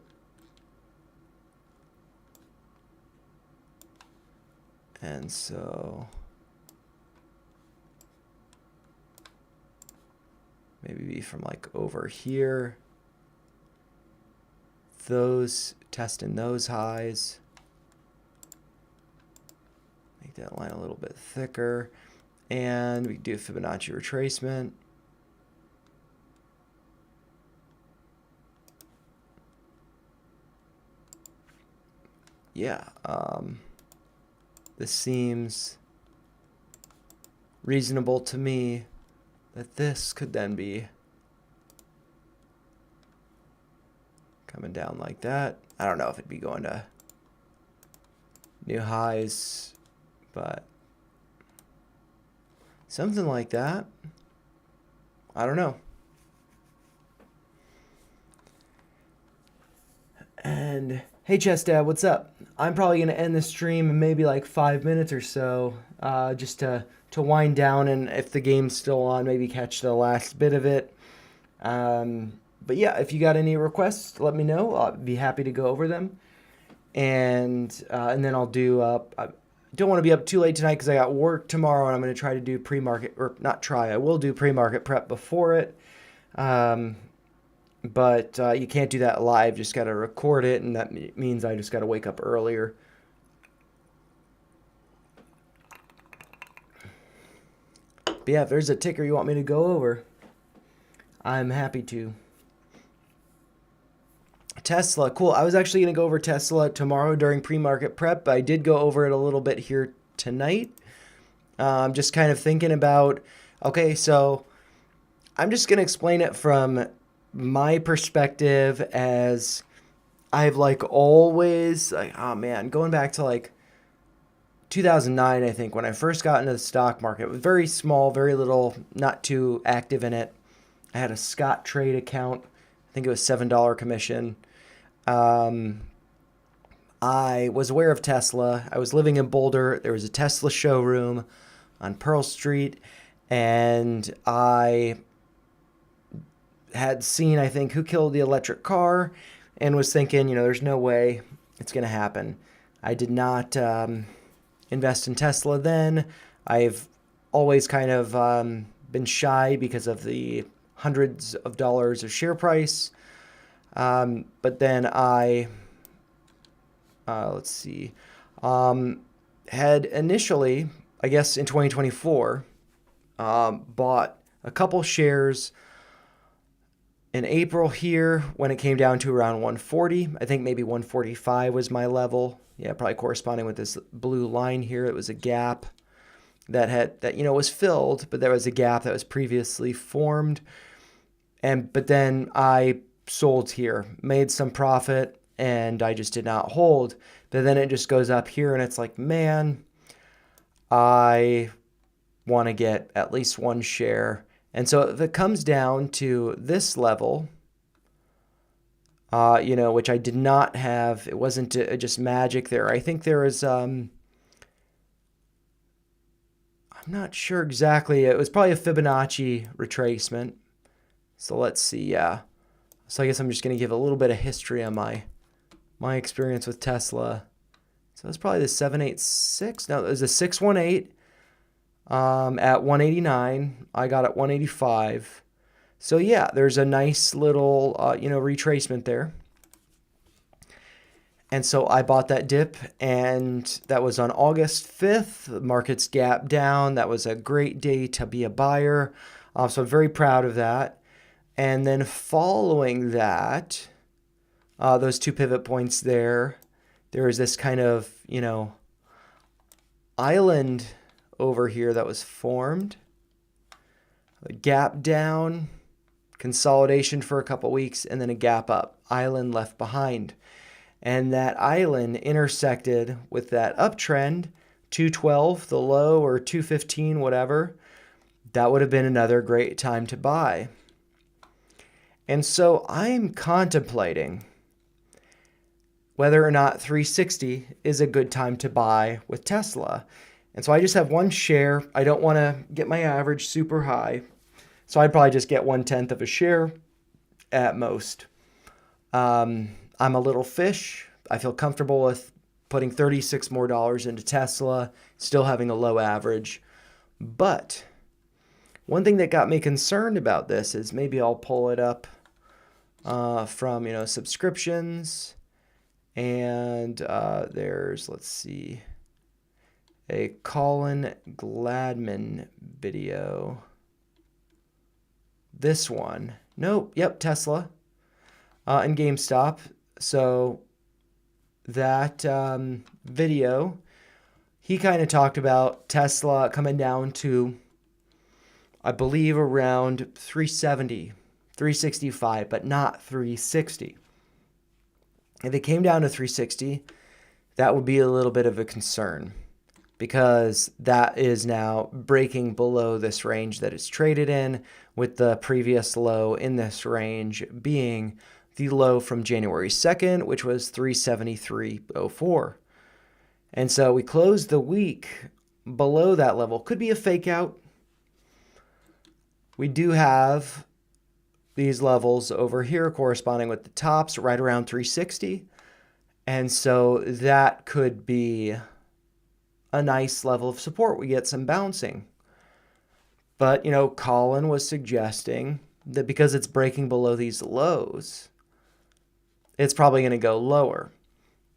A: And so maybe be from like over here. Those, testing those highs. Make that line a little bit thicker. And we can do a Fibonacci retracement. Yeah, this seems reasonable to me that this could then be coming down like that. I don't know if it'd be going to new highs, but something like that. I don't know. And hey, Chess Dad, what's up? I'm probably going to end the stream in maybe like 5 minutes or so, just to wind down, and if the game's still on, maybe catch the last bit of it. But yeah, if you got any requests, let me know. I'll be happy to go over them. And then I'll do, I don't want to be up too late tonight because I got work tomorrow, and I'm going to try to do pre-market, or not try, I will do pre-market prep before it. But you can't do that live, just got to record it, and that means I just got to wake up earlier. But yeah, if there's a ticker you want me to go over, I'm happy to. Tesla, cool. I was actually going to go over Tesla tomorrow during pre-market prep. I did go over it a little bit here tonight. I'm just kind of thinking about, okay, so I'm just going to explain it from my perspective, as I've always, oh man, going back to 2009, I think, when I first got into the stock market. It was very small, very little, not too active in it. I had a Scottrade account. I think it was $7 commission. I was aware of Tesla. I was living in Boulder. There was a Tesla showroom on Pearl Street, and I had seen, I think, Who Killed the Electric Car, and was thinking, there's no way it's going to happen. I did not invest in Tesla then. I've always kind of been shy because of the hundreds of dollars of share price. But then I, let's see, had initially, I guess in 2024, bought a couple shares in April here when it came down to around 140. I think maybe 145 was my level. Yeah, probably corresponding with this blue line here. It was a gap that was filled, but there was a gap that was previously formed. But then I sold here, made some profit, and I just did not hold. But then it just goes up here and it's like, man, I want to get at least one share. And so if it comes down to this level, which I did not have, it wasn't just magic there. I think there was, I'm not sure exactly. It was probably a Fibonacci retracement. So let's see. Yeah. So I guess I'm just going to give a little bit of history on my experience with Tesla. So it's probably the 786. No, it was a 618 at 189. I got at 185. So yeah, there's a nice little retracement there. And so I bought that dip, and that was on August 5th. The market's gap down. That was a great day to be a buyer. So I'm very proud of that. And then following that, those two pivot points there was this kind of, island over here that was formed. A gap down, consolidation for a couple weeks, and then a gap up. Island left behind. And that island intersected with that uptrend, 212, the low, or 215, whatever. That would have been another great time to buy. And so I'm contemplating whether or not 360 is a good time to buy with Tesla. And so I just have one share. I don't want to get my average super high. So I'd probably just get 1/10 of a share at most. I'm a little fish. I feel comfortable with putting $36 more into Tesla, still having a low average. But one thing that got me concerned about this is, maybe I'll pull it up from subscriptions, and there's, let's see, a Colin Gladman video. This one. Nope. Yep. Tesla and GameStop. So that video, he kind of talked about Tesla coming down to, I believe, around 370, 365, but not 360. If it came down to 360, that would be a little bit of a concern, because that is now breaking below this range that it's traded in, with the previous low in this range being the low from January 2nd, which was 373.04. And so we closed the week below that level. Could be a fake out. We do have these levels over here corresponding with the tops right around 360. And so that could be a nice level of support. We get some bouncing. But, Colin was suggesting that because it's breaking below these lows, it's probably going to go lower.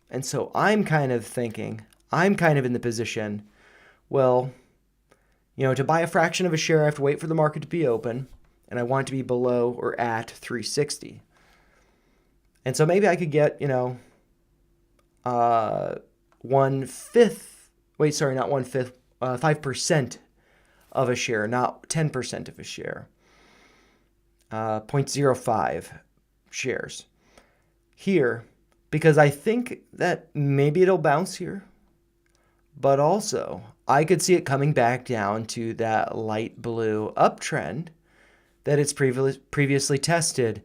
A: And so I'm kind of thinking, I'm kind of in the position, well, to buy a fraction of a share, I have to wait for the market to be open, and I want it to be below or at 360. And so maybe I could get, 5% of a share, not 10% of a share. 0.05 shares here, because I think that maybe it'll bounce here, but also I could see it coming back down to that light blue uptrend that it's previously tested.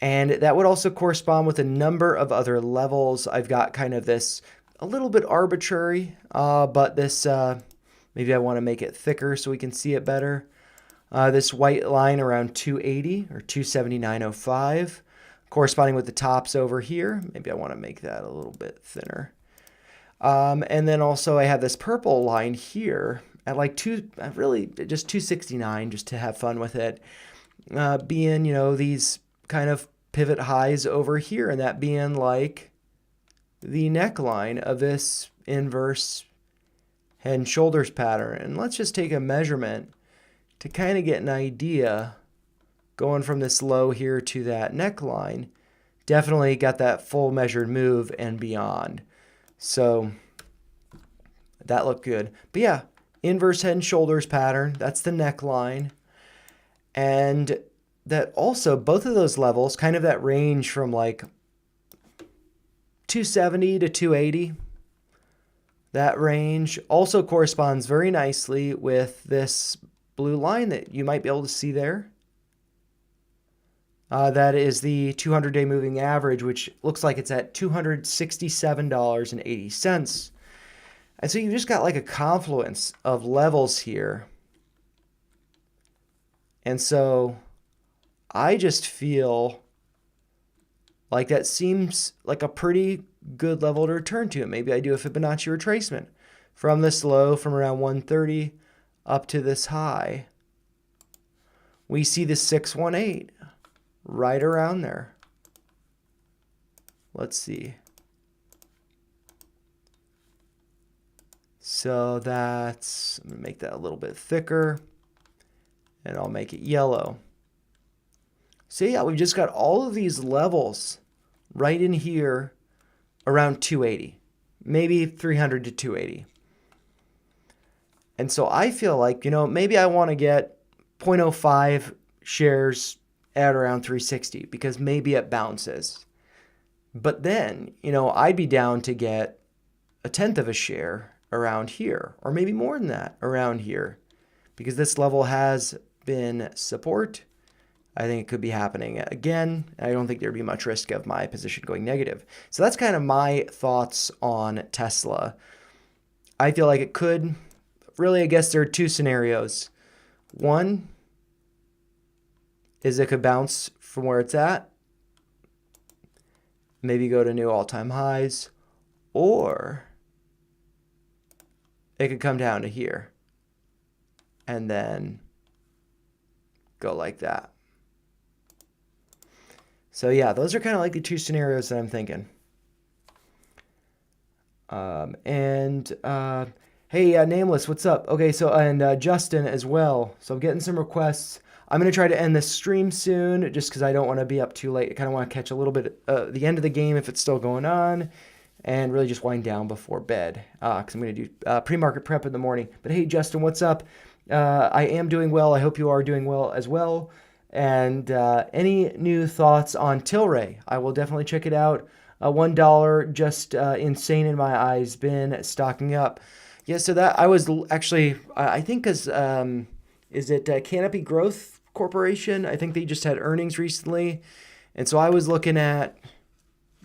A: And that would also correspond with a number of other levels. I've got kind of this a little bit arbitrary, but this, maybe I want to make it thicker so we can see it better. This white line around 280 or 279.05, corresponding with the tops over here. Maybe I want to make that a little bit thinner. And then also I have this purple line here at like just 269, just to have fun with it, being, these kind of pivot highs over here, and that being like the neckline of this inverse head and shoulders pattern. And let's just take a measurement to kind of get an idea, going from this low here to that neckline. Definitely got that full measured move and beyond. So that looked good. But yeah, inverse head and shoulders pattern, that's the neckline. And that also both of those levels, kind of that range from like 270 to 280, that range also corresponds very nicely with this blue line that you might be able to see there. That is the 200-day moving average, which looks like it's at $267.80. And so you've just got like a confluence of levels here. And so I just feel like that seems like a pretty good level to return to. Maybe I do a Fibonacci retracement from this low from around 130 up to this high. We see the 618 right around there. Let's see. So that's, I'm gonna make that a little bit thicker and I'll make it yellow. So yeah, we've just got all of these levels right in here around 280, maybe 300 to 280. And so I feel like, maybe I want to get 0.05 shares at around 360 because maybe it bounces. But then, I'd be down to get 1/10 of a share around here, or maybe more than that around here, because this level has been support. I think it could be happening again. I don't think there'd be much risk of my position going negative. So that's kind of my thoughts on Tesla. I feel like it could, really, I guess there are two scenarios. One is it could bounce from where it's at, maybe go to new all-time highs, or it could come down to here and then go like that. So yeah, those are kind of like the two scenarios that I'm thinking. Hey, Nameless, what's up? Okay, so, and Justin as well. So I'm getting some requests. I'm going to try to end this stream soon just because I don't want to be up too late. I kind of want to catch a little bit the end of the game if it's still going on and really just wind down before bed because I'm going to do pre-market prep in the morning. But hey, Justin, what's up? I am doing well. I hope you are doing well as well. And any new thoughts on Tilray? I will definitely check it out. $1, just insane in my eyes, been stocking up. Yeah, so that I was actually, I think because, is it Canopy Growth Corporation? I think they just had earnings recently. And so I was looking at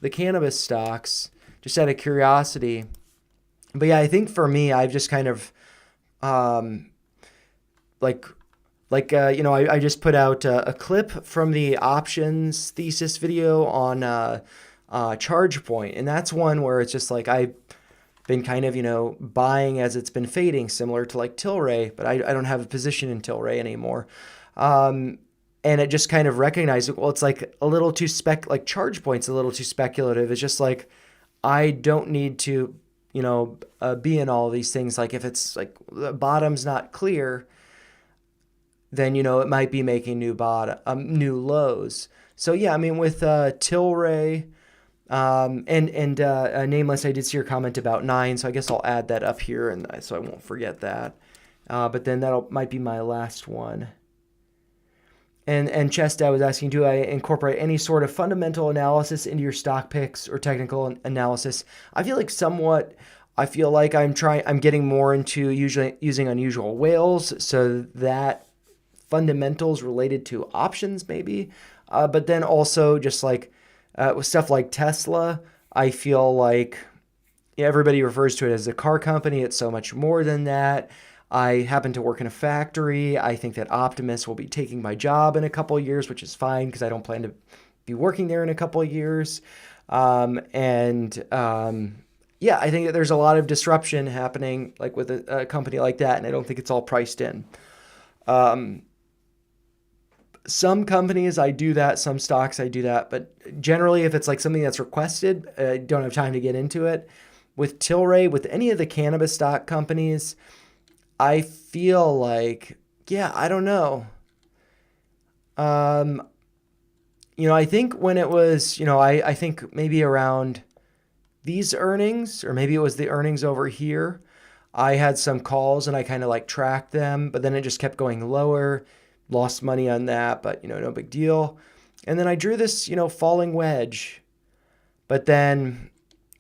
A: the cannabis stocks just out of curiosity. But yeah, I think for me, I've just kind of, I just put out a clip from the options thesis video on ChargePoint. And that's one where it's just like I've been kind of, buying as it's been fading, similar to like Tilray, but I don't have a position in Tilray anymore. And it just kind of recognized, well, it's like a little too like ChargePoint's a little too speculative. It's just like, I don't need to, be in all these things. Like if it's like the bottom's not clear, then, it might be making new lows. So yeah, I mean, with Tilray, Nameless, I did see your comment about 9, so I guess I'll add that up here, and so I won't forget that. But then might be my last one. And Chesta was asking, do I incorporate any sort of fundamental analysis into your stock picks or technical analysis? I feel like I'm getting more into usually using unusual whales, so that fundamentals related to options maybe, but then also just like with stuff like Tesla, I feel like everybody refers to it as a car company. It's so much more than that. I happen to work in a factory. I think that Optimus will be taking my job in a couple of years, which is fine because I don't plan to be working there in a couple of years. Yeah, I think that there's a lot of disruption happening like with a company like that, and I don't think it's all priced in. Some companies I do that, some stocks I do that, but generally if it's like something that's requested, I don't have time to get into it. With Tilray, with any of the cannabis stock companies, I feel like, yeah, I don't know. I think when it was, I think maybe around these earnings, or maybe it was the earnings over here, I had some calls and I kind of like tracked them, but then it just kept going lower. Lost money on that, but no big deal. And then I drew this, falling wedge. But then,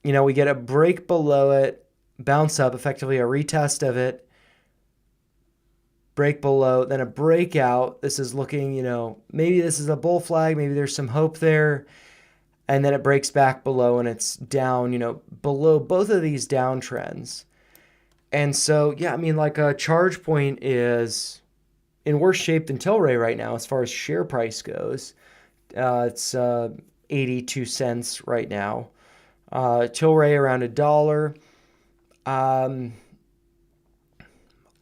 A: we get a break below it, bounce up, effectively a retest of it, break below, then a breakout. This is looking, maybe this is a bull flag, maybe there's some hope there. And then it breaks back below and it's down, below both of these downtrends. And so, yeah, I mean, like a charge point is in worse shape than Tilray right now as far as share price goes. It's 82 cents right now. Tilray around $1.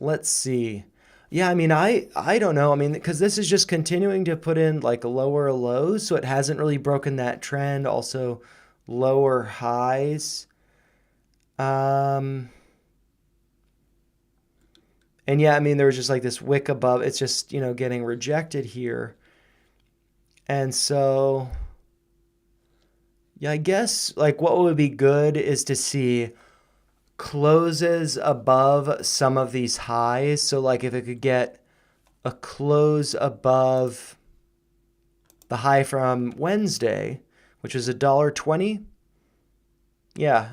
A: Let's see. Yeah, I mean, I don't know. I mean, because this is just continuing to put in like lower lows, so it hasn't really broken that trend. Also, lower highs. And yeah, I mean, there was just like this wick above. It's just, getting rejected here. And so, yeah, I guess like what would be good is to see closes above some of these highs. So like if it could get a close above the high from Wednesday, which is $1.20. Yeah,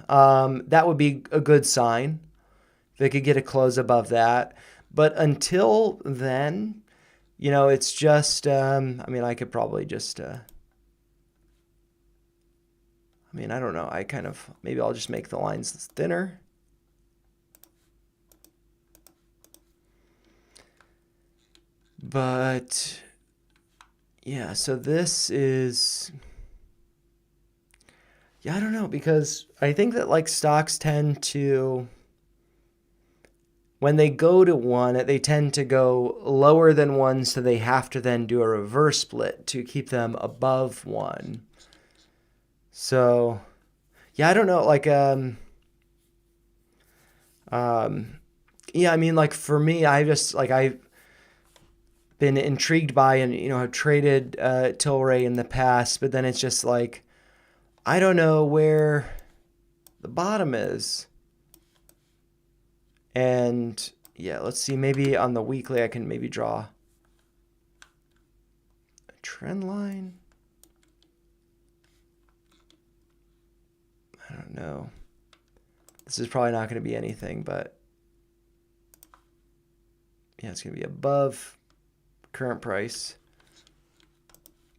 A: that would be a good sign. If they could get a close above that. But until then, it's just, I mean, I could probably just, I don't know. Maybe I'll just make the lines thinner. But yeah, so this is, yeah, I don't know, because I think that like stocks tend to, when they go to one, they tend to go lower than one, so they have to then do a reverse split to keep them above one. So, yeah, I don't know, like, yeah, I mean, like for me, I've been intrigued by and have traded Tilray in the past, but then it's just like I don't know where the bottom is. And yeah, let's see, maybe on the weekly I can maybe draw a trend line. I don't know. This is probably not going to be anything, but yeah, it's going to be above current price.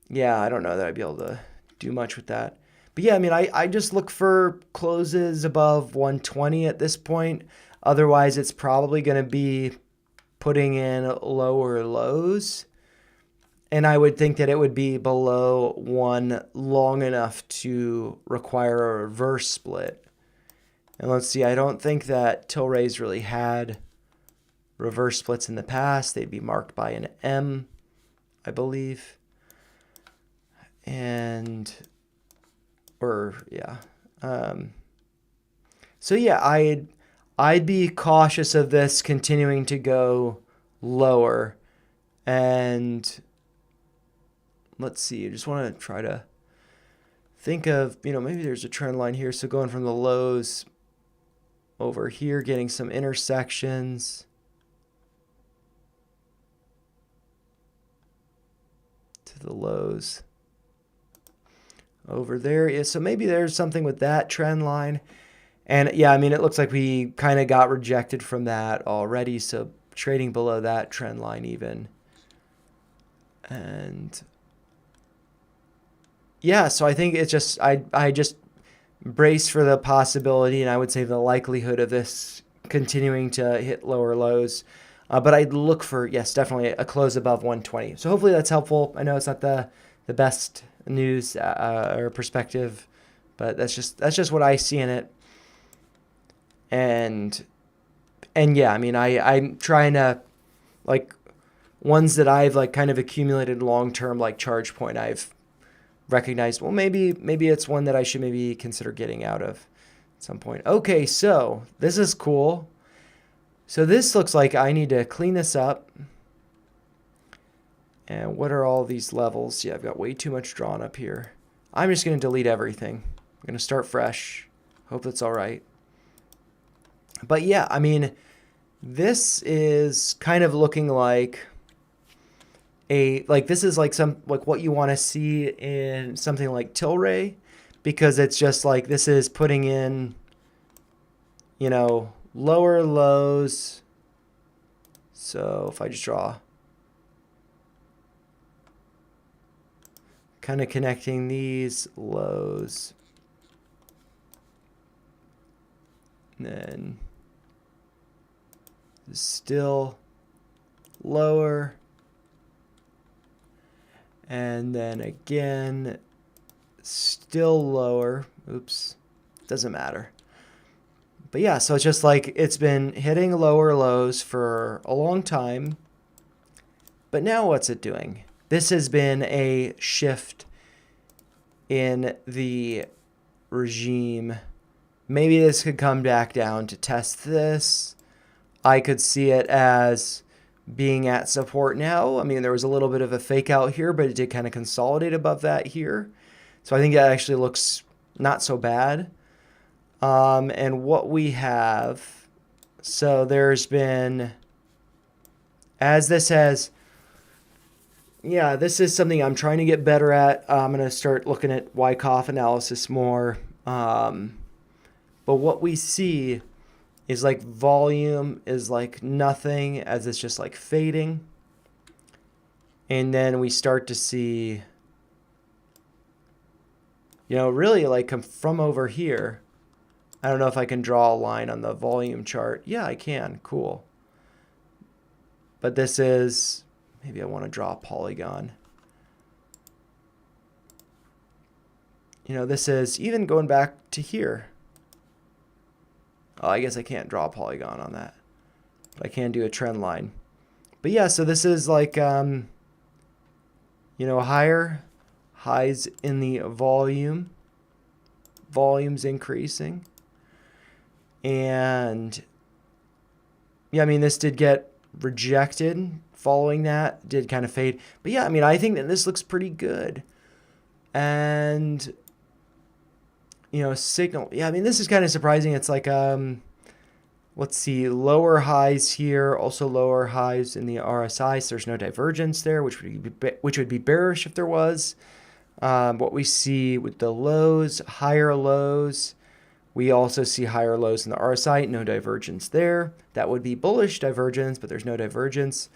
A: Yeah, I don't know that I'd be able to do much with that. But yeah, I mean, I just look for closes above 120 at this point. Otherwise, it's probably going to be putting in lower lows. And I would think that it would be below one long enough to require a reverse split. And let's see, I don't think that Tilray's really had reverse splits in the past. They'd be marked by an M, I believe. And, or, yeah. So yeah, I'd be cautious of this continuing to go lower. And let's see, I just want to try to think of, maybe there's a trend line here. So going from the lows over here, getting some intersections to the lows over there. Yeah, so maybe there's something with that trend line. And yeah, I mean, it looks like we kind of got rejected from that already. So trading below that trend line even. And yeah, so I think it's just, I just brace for the possibility, and I would say the likelihood of this continuing to hit lower lows. But I'd look for, yes, definitely a close above 120. So hopefully that's helpful. I know it's not the best news or perspective, but that's just what I see in it. And yeah, I mean, I'm trying to, like, ones that I've like kind of accumulated long term, like charge point, I've recognized, well, maybe it's one that I should maybe consider getting out of at some point. Okay, so this is cool. So this looks like I need to clean this up. And what are all these levels? Yeah, I've got way too much drawn up here. I'm just going to delete everything. I'm going to start fresh. Hope that's all right. But yeah, I mean, this is kind of looking like like this is like some like what you want to see in something like Tilray, because it's just like this is putting in, you know, lower lows. So if I just draw, kind of connecting these lows, and then still lower, and then again still lower. Oops, doesn't matter. But yeah, so it's just like it's been hitting lower lows for a long time. But now what's it doing? This has been a shift in the regime. Maybe this could come back down to test this. I could see it as being at support now. I mean, there was a little bit of a fake out here, but it did kind of consolidate above that here. So I think that actually looks not so bad. And what we have, so there's been, as this has, yeah, this is something I'm trying to get better at. I'm going to start looking at Wyckoff analysis more. But what we see is like volume is like nothing as it's just like fading. And then we start to see, you know, really like come from over here. I don't know if I can draw a line on the volume chart. Yeah, I can. Cool. But this is, maybe I want to draw a polygon. You know, this is even going back to here. Oh, I guess I can't draw a polygon on that. But I can do a trend line. But yeah, so this is like, you know, higher highs in the volume. Volume's increasing. And yeah, I mean, this did get rejected following that, did kind of fade. But yeah, I mean, I think that this looks pretty good. And, you know, signal. Yeah, I mean, this is kind of surprising. It's like, let's see, lower highs here, also lower highs in the RSI. So there's no divergence there, which would be bearish if there was. What we see with the lows, higher lows. We also see higher lows in the RSI, no divergence there. That would be bullish divergence, but there's no divergence.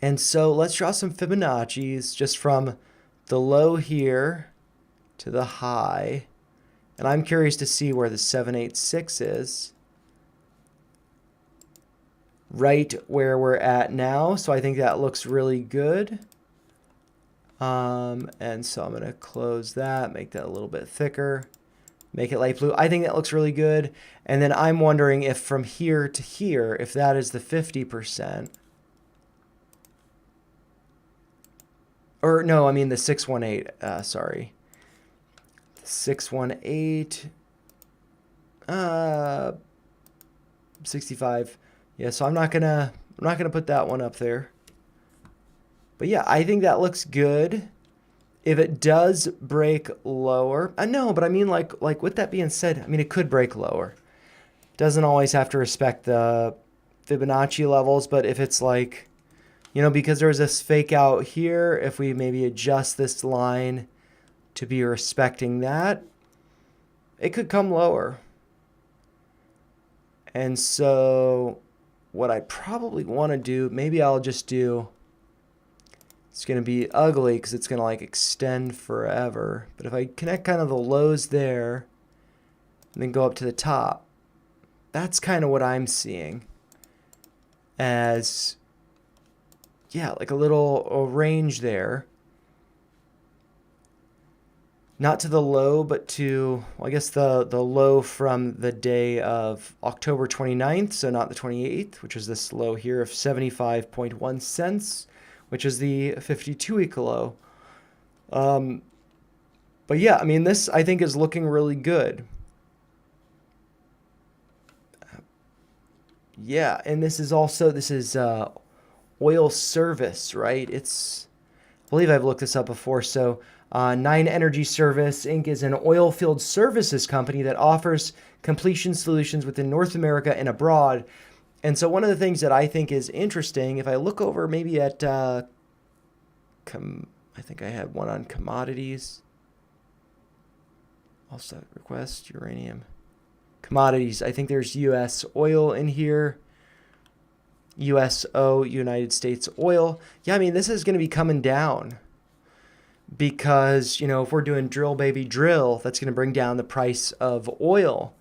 A: And so let's draw some Fibonacci's just from the low here to the high. And I'm curious to see where the 786 is. Right where we're at now. So I think that looks really good. And so I'm going to close that, make that a little bit thicker. Make it light blue. I think that looks really good. And then I'm wondering if from here to here, if that is the 50%. Or no, I mean the 618. Sorry. 618. 65. Yeah, so I'm not gonna put that one up there. But yeah, I think that looks good. If it does break lower, no, but I mean like with that being said, I mean it could break lower. Doesn't always have to respect the Fibonacci levels, but if it's like, you know, because there's this fake out here, if we maybe adjust this line to be respecting that, it could come lower. And so what I probably want to do, maybe I'll just do, it's going to be ugly because it's going to like extend forever. But if I connect kind of the lows there and then go up to the top, that's kind of what I'm seeing as, yeah, like a range there. Not to the low, but to, well, I guess the low from the day of October 29th, so not the 28th, which is this low here of 75.1 cents. Which is the 52-week low. But yeah, I mean, this I think is looking really good. Yeah, and this is oil service, right? I believe I've looked this up before. So Nine Energy Service Inc. is an oil field services company that offers completion solutions within North America and abroad. And so one of the things that I think is interesting, if I look over maybe at I think I had one on commodities. Also request uranium. Commodities. I think there's U.S. oil in here. USO, United States oil. Yeah, I mean, this is going to be coming down because, if we're doing drill, baby, drill, that's going to bring down the price of oil.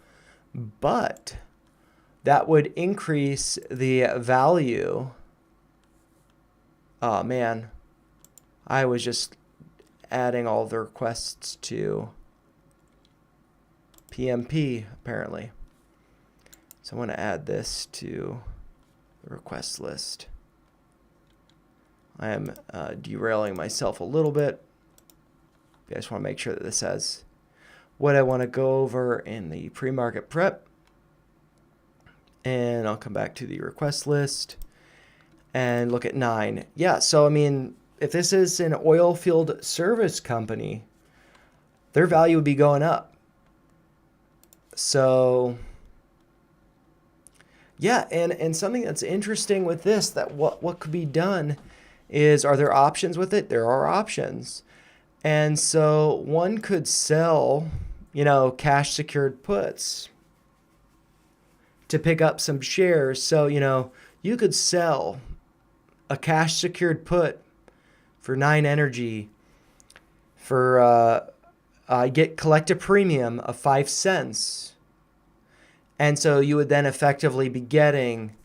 A: But that would increase the value. Oh, man. I was just adding all the requests to PMP, apparently. So I want to add this to the request list. I am derailing myself a little bit. I just want to make sure that this has what I want to go over in the pre-market prep. And I'll come back to the request list and look at 9. Yeah, so I mean, if this is an oil field service company, their value would be going up. So yeah, and something that's interesting with this, that what could be done is, are there options with it? There are options. And so one could sell, cash secured puts to pick up some shares. So, you could sell a cash secured put for 9 Energy for collect a premium of 5 cents. And so you would then effectively be getting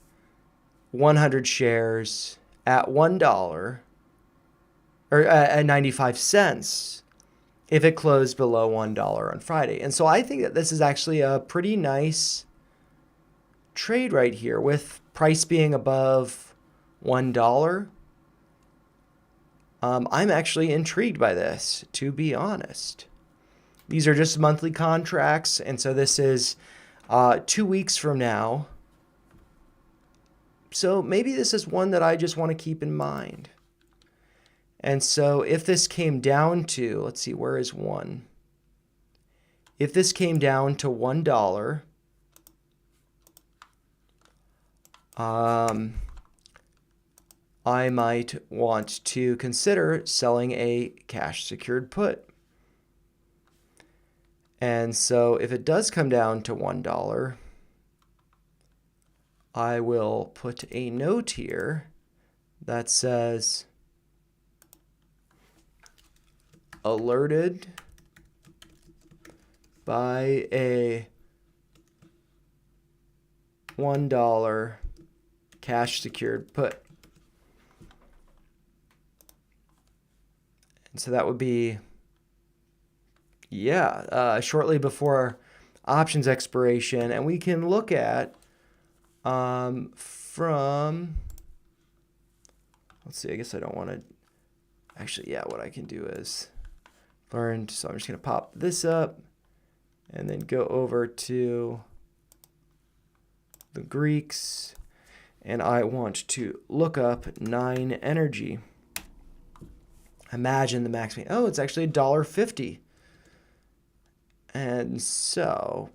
A: 100 shares at $1 or at 95 cents if it closed below $1 on Friday. And so I think that this is actually a pretty nice trade right here, with price being above $1. I'm actually intrigued by this, to be honest. These are just monthly contracts, and so this is 2 weeks from now. So maybe this is one that I just want to keep in mind. And so if this came down to, let's see, where is 1? If this came down to $1, I might want to consider selling a cash secured put. And so if it does come down to $1, I will put a note here that says, alerted by a $1 cash secured put. And so that would be, shortly before options expiration. And we can look at from, let's see, I guess I don't want to, actually, what I can do is learn. So I'm just going to pop this up and then go over to the Greeks. And I want to look up 9 Energy. Imagine the max. It's actually $1.50. And so,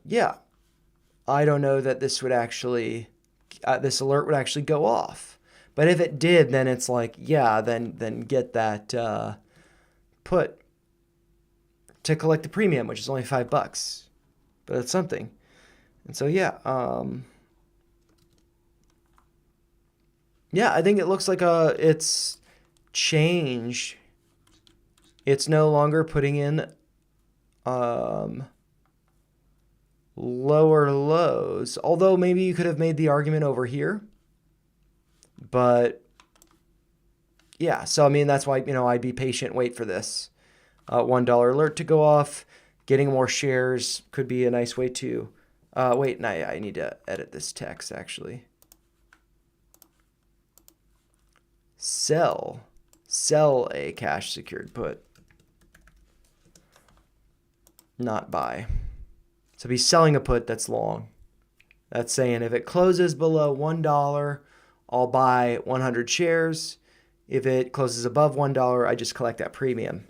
A: I don't know that this would actually, this alert would actually go off. But if it did, then it's like, then get that put to collect the premium, which is only $5, but it's something. And so, I think it looks like it's changed. It's no longer putting in lower lows, although maybe you could have made the argument over here. But so I mean, that's why, I'd be patient, wait for this $1 alert to go off. Getting more shares could be a nice way to I need to edit this text actually. Sell a cash secured put, not buy. So be selling a put that's long. That's saying if it closes below $1, I'll buy 100 shares. If it closes above $1, I just collect that premium.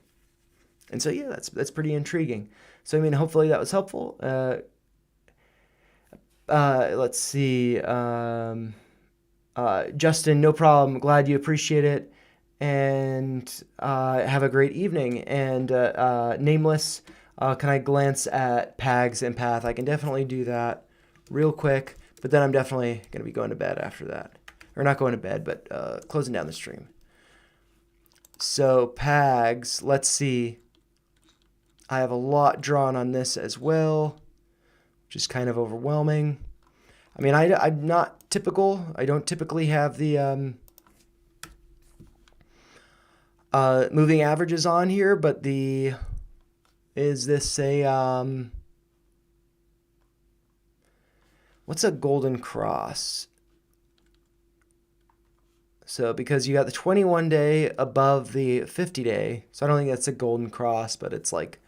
A: And so, that's pretty intriguing. So, I mean, hopefully that was helpful. Let's see. Justin, no problem. Glad you appreciate it. and have a great evening. And Nameless, can I glance at PAGS and Path? I can definitely do that real quick, but then I'm definitely going to be going to bed after that. Or not going to bed, but closing down the stream. So PAGS, let's see. I have a lot drawn on this as well, which is kind of overwhelming. I mean, I'm not typical. I don't typically have the moving averages on here, but is this a, what's a golden cross? So because you got the 21 day above the 50 day, so I don't think that's a golden cross, but it's like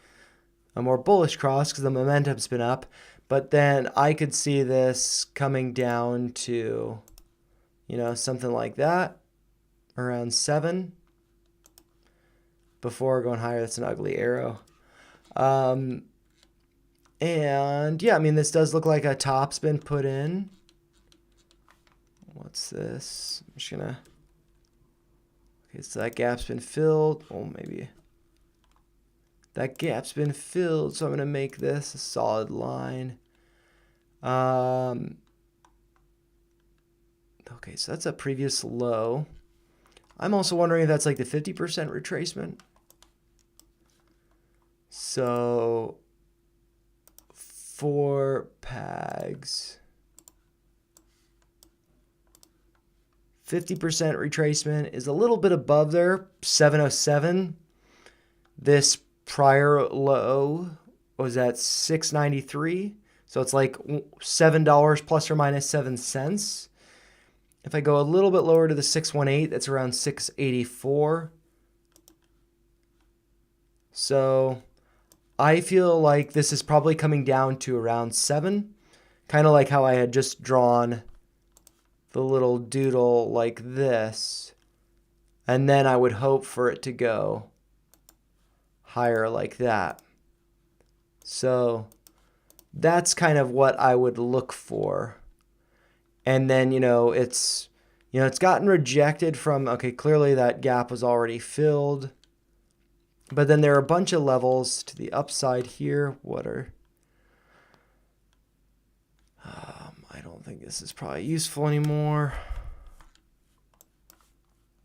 A: a more bullish cross because the momentum's been up. But then I could see this coming down to, something like that, around 7. Before going higher. That's an ugly arrow. And yeah, I mean, this does look like a top's been put in. What's this? I'm just gonna, okay, so that gap's been filled. Oh, maybe that gap's been filled, so I'm gonna make this a solid line. Okay, so that's a previous low. I'm also wondering if that's like the 50% retracement. So for PAGS, 50% retracement is a little bit above there, 707. This prior low was at 693. So it's like $7 plus or minus 7 cents. If I go a little bit lower to the 618, that's around 684. So I feel like this is probably coming down to around 7, kind of like how I had just drawn the little doodle like this, and then I would hope for it to go higher like that. So that's kind of what I would look for. And then, it's gotten rejected from, okay, clearly that gap was already filled. But then there are a bunch of levels to the upside here. What are... I don't think this is probably useful anymore.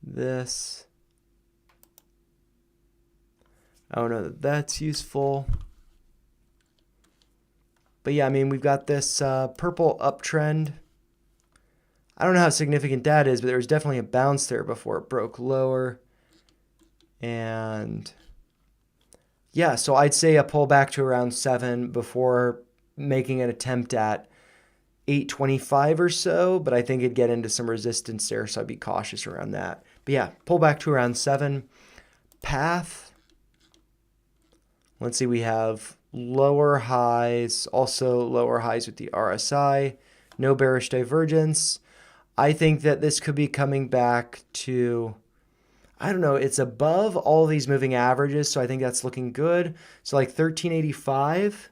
A: This. I don't know that that's useful. But yeah, I mean, we've got this purple uptrend. I don't know how significant that is, but there was definitely a bounce there before it broke lower. And yeah, so I'd say a pullback to around 7 before making an attempt at 825 or so, but I think it'd get into some resistance there, so I'd be cautious around that. But yeah, pullback to around 7. Path. Let's see, we have lower highs, also lower highs with the RSI, no bearish divergence. I think that this could be coming back to, I don't know, it's above all these moving averages, so I think that's looking good. So like 1385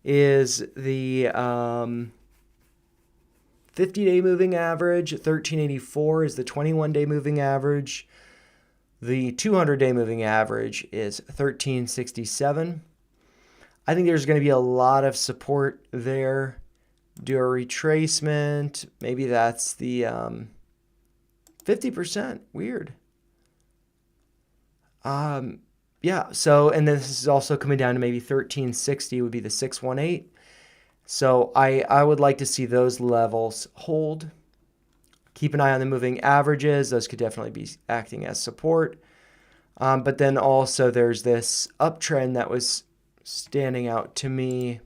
A: is the 50-day moving average. 1384 is the 21-day moving average. The 200-day moving average is 1367. I think there's going to be a lot of support there. Do a retracement. Maybe that's the 50%. Weird. Yeah, so, and this is also coming down to maybe 1360 would be the 618. So I would like to see those levels hold. Keep an eye on the moving averages. Those could definitely be acting as support. But then also there's this uptrend that was standing out to me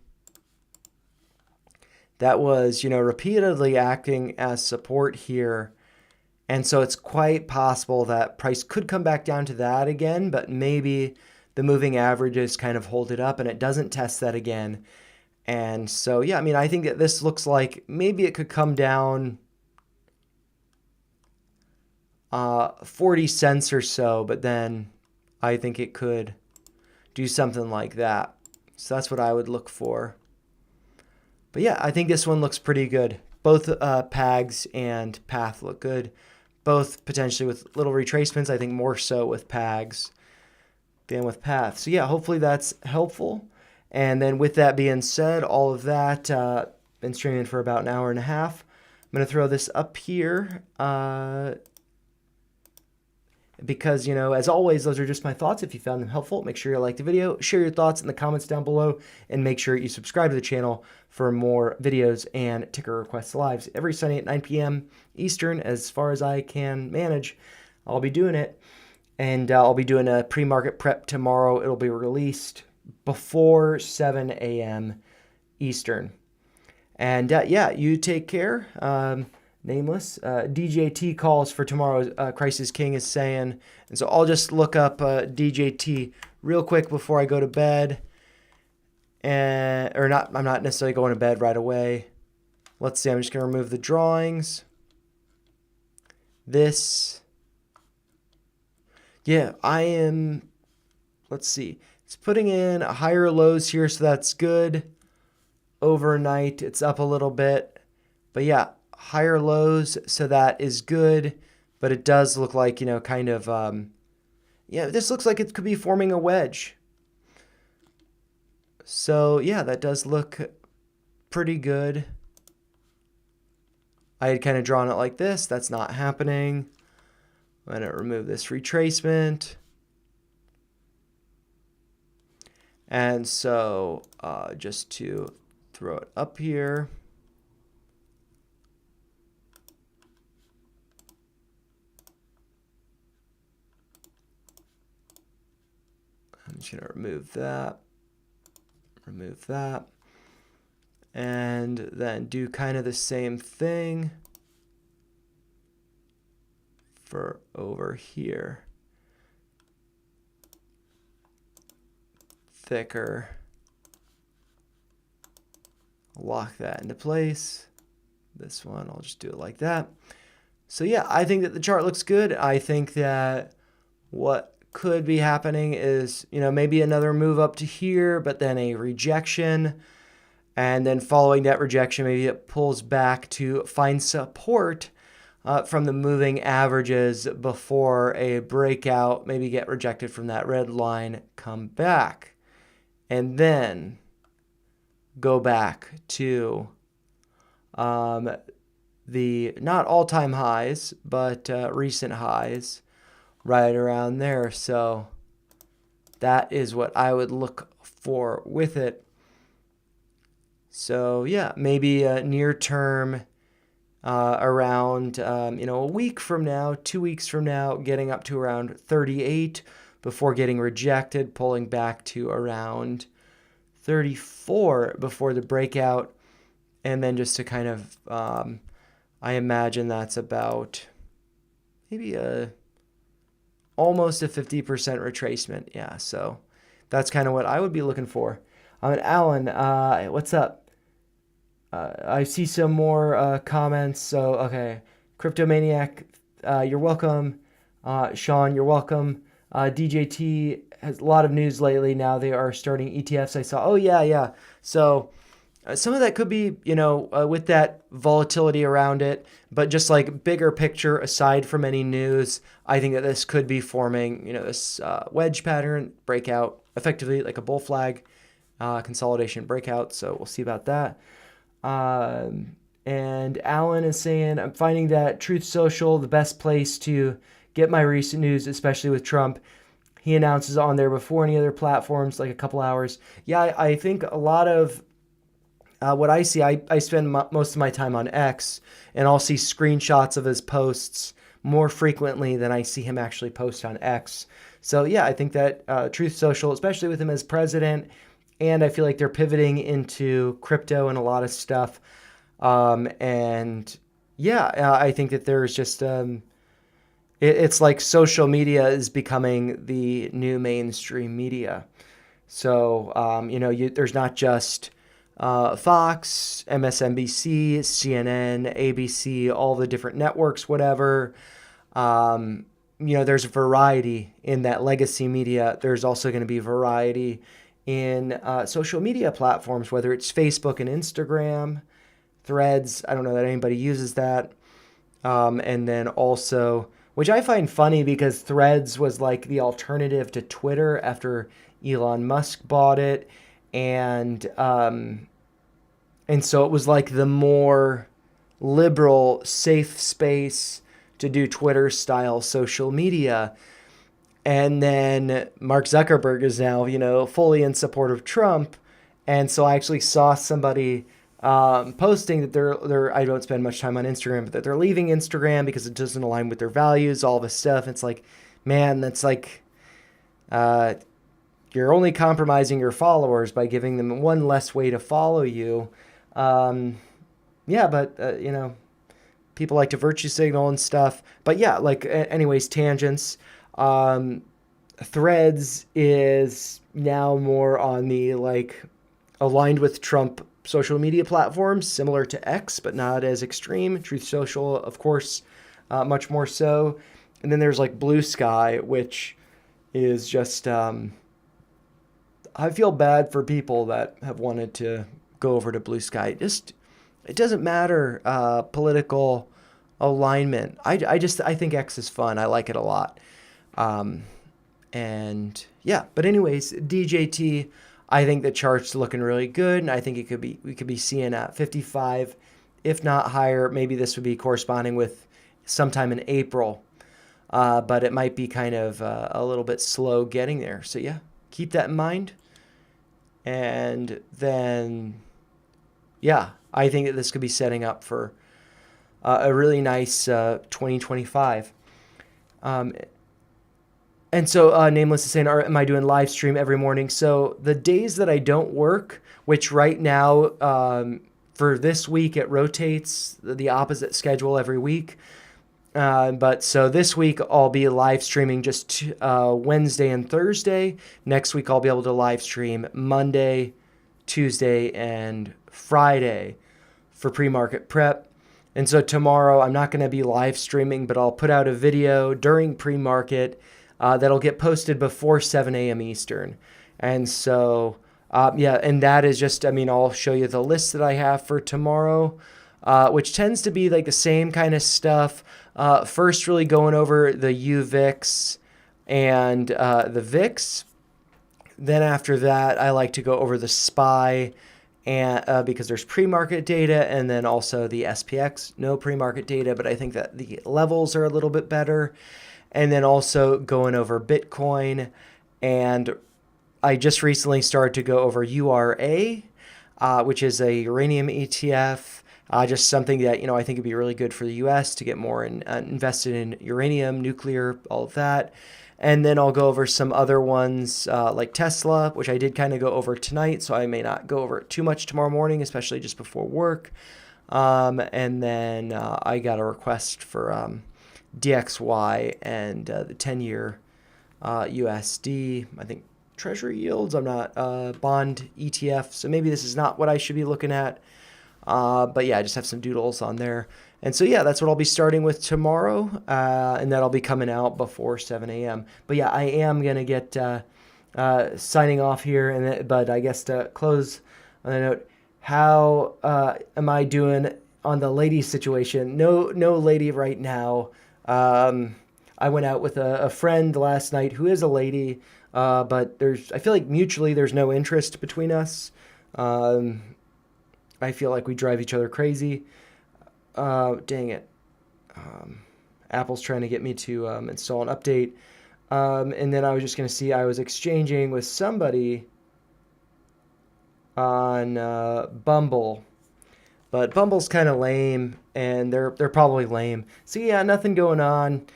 A: that was, repeatedly acting as support here. And so it's quite possible that price could come back down to that again, but maybe the moving averages kind of hold it up and it doesn't test that again. And so, yeah, I mean, I think that this looks like maybe it could come down 40 cents or so, but then I think it could do something like that. So that's what I would look for. But yeah, I think this one looks pretty good. Both PAGS and Path look good. both potentially with little retracements. I think more so with PAGs than with paths. So yeah, hopefully that's helpful. And then with that being said, all of that, been streaming for about an hour and a half. I'm going to throw this up here because, as always, those are just my thoughts. If you found them helpful, make sure you like the video, share your thoughts in the comments down below, and make sure you subscribe to the channel for more videos and ticker requests lives every Sunday at 9 p.m. Eastern. As far as I can manage, I'll be doing it. And I'll be doing a pre-market prep tomorrow. It'll be released before 7 a.m. Eastern. And yeah, you take care. Nameless. DJT calls for tomorrow's Crisis King is saying. And so I'll just look up DJT real quick before I go to bed. I'm not necessarily going to bed right away. Let's see, I'm just going to remove the drawings. Yeah, I am, let's see. It's putting in higher lows here, so that's good. Overnight, it's up a little bit. But yeah, higher lows, so that is good. But it does look like, kind of, yeah, this looks like it could be forming a wedge. So yeah, that does look pretty good. I had kind of drawn it like this. That's not happening. I'm going to remove this retracement. And so just to throw it up here. I'm just going to remove that, and then do kind of the same thing for over here. Thicker. Lock that into place. This one, I'll just do it like that. So yeah, I think that the chart looks good. I think that what could be happening is, maybe another move up to here, but then a rejection. And then following that rejection, maybe it pulls back to find support from the moving averages before a breakout, maybe get rejected from that red line, come back, and then go back to the not all-time highs, but recent highs right around there. So that is what I would look for with it. So yeah, maybe near term, around, a week from now, 2 weeks from now, getting up to around 38 before getting rejected, pulling back to around 34 before the breakout. And then just to kind of, I imagine that's about maybe almost a 50% retracement. Yeah, so that's kind of what I would be looking for. Alan, what's up? I see some more comments. So, okay. Cryptomaniac, you're welcome. Sean, you're welcome. DJT has a lot of news lately. Now they are starting ETFs. I saw. Oh, yeah. So some of that could be, with that volatility around it. But just like bigger picture, aside from any news, I think that this could be forming, this wedge pattern breakout, effectively like a bull flag consolidation breakout. So we'll see about that. And Alan is saying, I'm finding that Truth Social, the best place to get my recent news, especially with Trump. He announces on there before any other platforms, like a couple hours. Yeah, I think a lot of what I see, I spend most of my time on X, and I'll see screenshots of his posts more frequently than I see him actually post on X. So yeah, I think that Truth Social, especially with him as president, and I feel like they're pivoting into crypto and a lot of stuff. And yeah, I think that there's just, it's like social media is becoming the new mainstream media. So, there's not just Fox, MSNBC, CNN, ABC, all the different networks, whatever. There's variety in that legacy media. There's also going to be variety in social media platforms, whether it's Facebook and Instagram, Threads. I don't know that anybody uses that. And then also, which I find funny because Threads was like the alternative to Twitter after Elon Musk bought it. And and so it was like the more liberal, safe space to do Twitter style social media. And then Mark Zuckerberg is now, fully in support of Trump. And so I actually saw somebody posting that they're I don't spend much time on Instagram, but that they're leaving Instagram because it doesn't align with their values, all this stuff. It's like, man, that's like uh, you're only compromising your followers by giving them one less way to follow you. Um, yeah, but people like to virtue signal and stuff. But yeah, like anyways, tangents. Um, Threads is now more on the like aligned with Trump social media platforms, similar to X, but not as extreme. Truth Social, of course, much more so. And then there's like Blue Sky, which is just I feel bad for people that have wanted to go over to Blue Sky. Just it doesn't matter political alignment. I think X is fun. I like it a lot. Um, and yeah, but anyways, DJT, I think the chart's looking really good, and I think we could be seeing at 55, if not higher. Maybe this would be corresponding with sometime in April, but it might be kind of a little bit slow getting there. So yeah, keep that in mind. And then yeah, I think that this could be setting up for a really nice 2025. Um, and so, Nameless is saying, am I doing live stream every morning? So the days that I don't work, which right now for this week it rotates the opposite schedule every week. But so this week I'll be live streaming just Wednesday and Thursday. Next week I'll be able to live stream Monday, Tuesday, and Friday for pre-market prep. And so tomorrow I'm not going to be live streaming, but I'll put out a video during pre-market that'll get posted before 7 a.m. Eastern. And so, yeah, and that is just, I'll show you the list that I have for tomorrow, which tends to be like the same kind of stuff. First, really going over the UVIX and the VIX. Then after that, I like to go over the SPY, and because there's pre-market data, and then also the SPX, no pre-market data, but I think that the levels are a little bit better. And then also going over Bitcoin, and I just recently started to go over URA, which is a uranium ETF. Just something that I think would be really good for the U.S. to get more invested in uranium, nuclear, all of that. And then I'll go over some other ones like Tesla, which I did kind of go over tonight, so I may not go over it too much tomorrow morning, especially just before work. And then I got a request for DXY and the 10-year USD. I think Treasury yields. I'm not bond ETF, so maybe this is not what I should be looking at. But yeah, I just have some doodles on there. And so yeah, that's what I'll be starting with tomorrow, and that'll be coming out before 7 a.m. But yeah, I am gonna get signing off here, but I guess to close on a note, how am I doing on the lady situation? No lady right now. I went out with a friend last night who is a lady, but I feel like mutually there's no interest between us. I feel like we drive each other crazy. Dang it. Apple's trying to get me to install an update. And then I was just going to see, I was exchanging with somebody on Bumble. But Bumble's kind of lame, and they're probably lame. So yeah, nothing going on.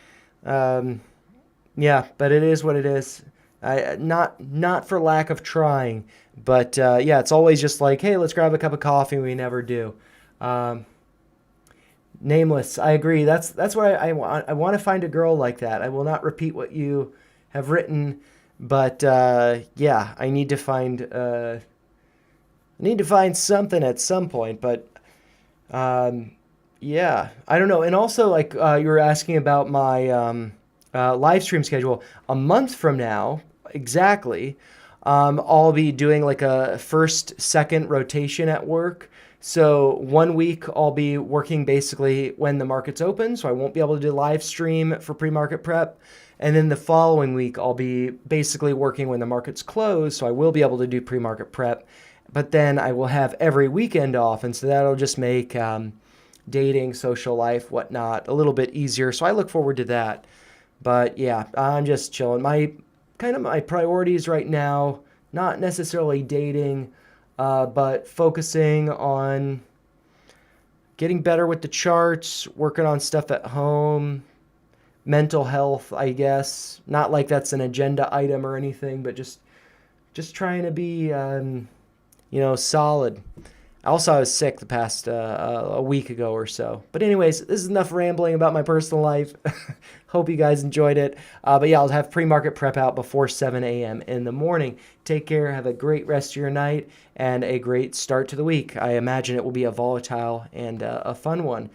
A: Yeah, but it is what it is. Not for lack of trying, but yeah, it's always just like, hey, let's grab a cup of coffee. We never do. Nameless, I agree. That's what I want. I want to find a girl like that. I will not repeat what you have written, but yeah, I need to find something at some point. But yeah, I don't know. And also, like you were asking about my live stream schedule. A month from now, exactly, I'll be doing like a first, second rotation at work. So 1 week I'll be working basically when the markets open, so I won't be able to do live stream for pre-market prep. And then the following week I'll be basically working when the markets close, so I will be able to do pre-market prep. But then I will have every weekend off, and so that'll just make dating, social life, whatnot a little bit easier. So I look forward to that. But yeah, I'm just chilling. My priorities right now, not necessarily dating, but focusing on getting better with the charts, working on stuff at home, mental health, I guess. Not like that's an agenda item or anything, but just trying to be solid. Also, I was sick the past a week ago or so. But anyways, this is enough rambling about my personal life. Hope you guys enjoyed it. But yeah, I'll have pre-market prep out before 7 a.m. in the morning. Take care. Have a great rest of your night and a great start to the week. I imagine it will be a volatile and a fun one.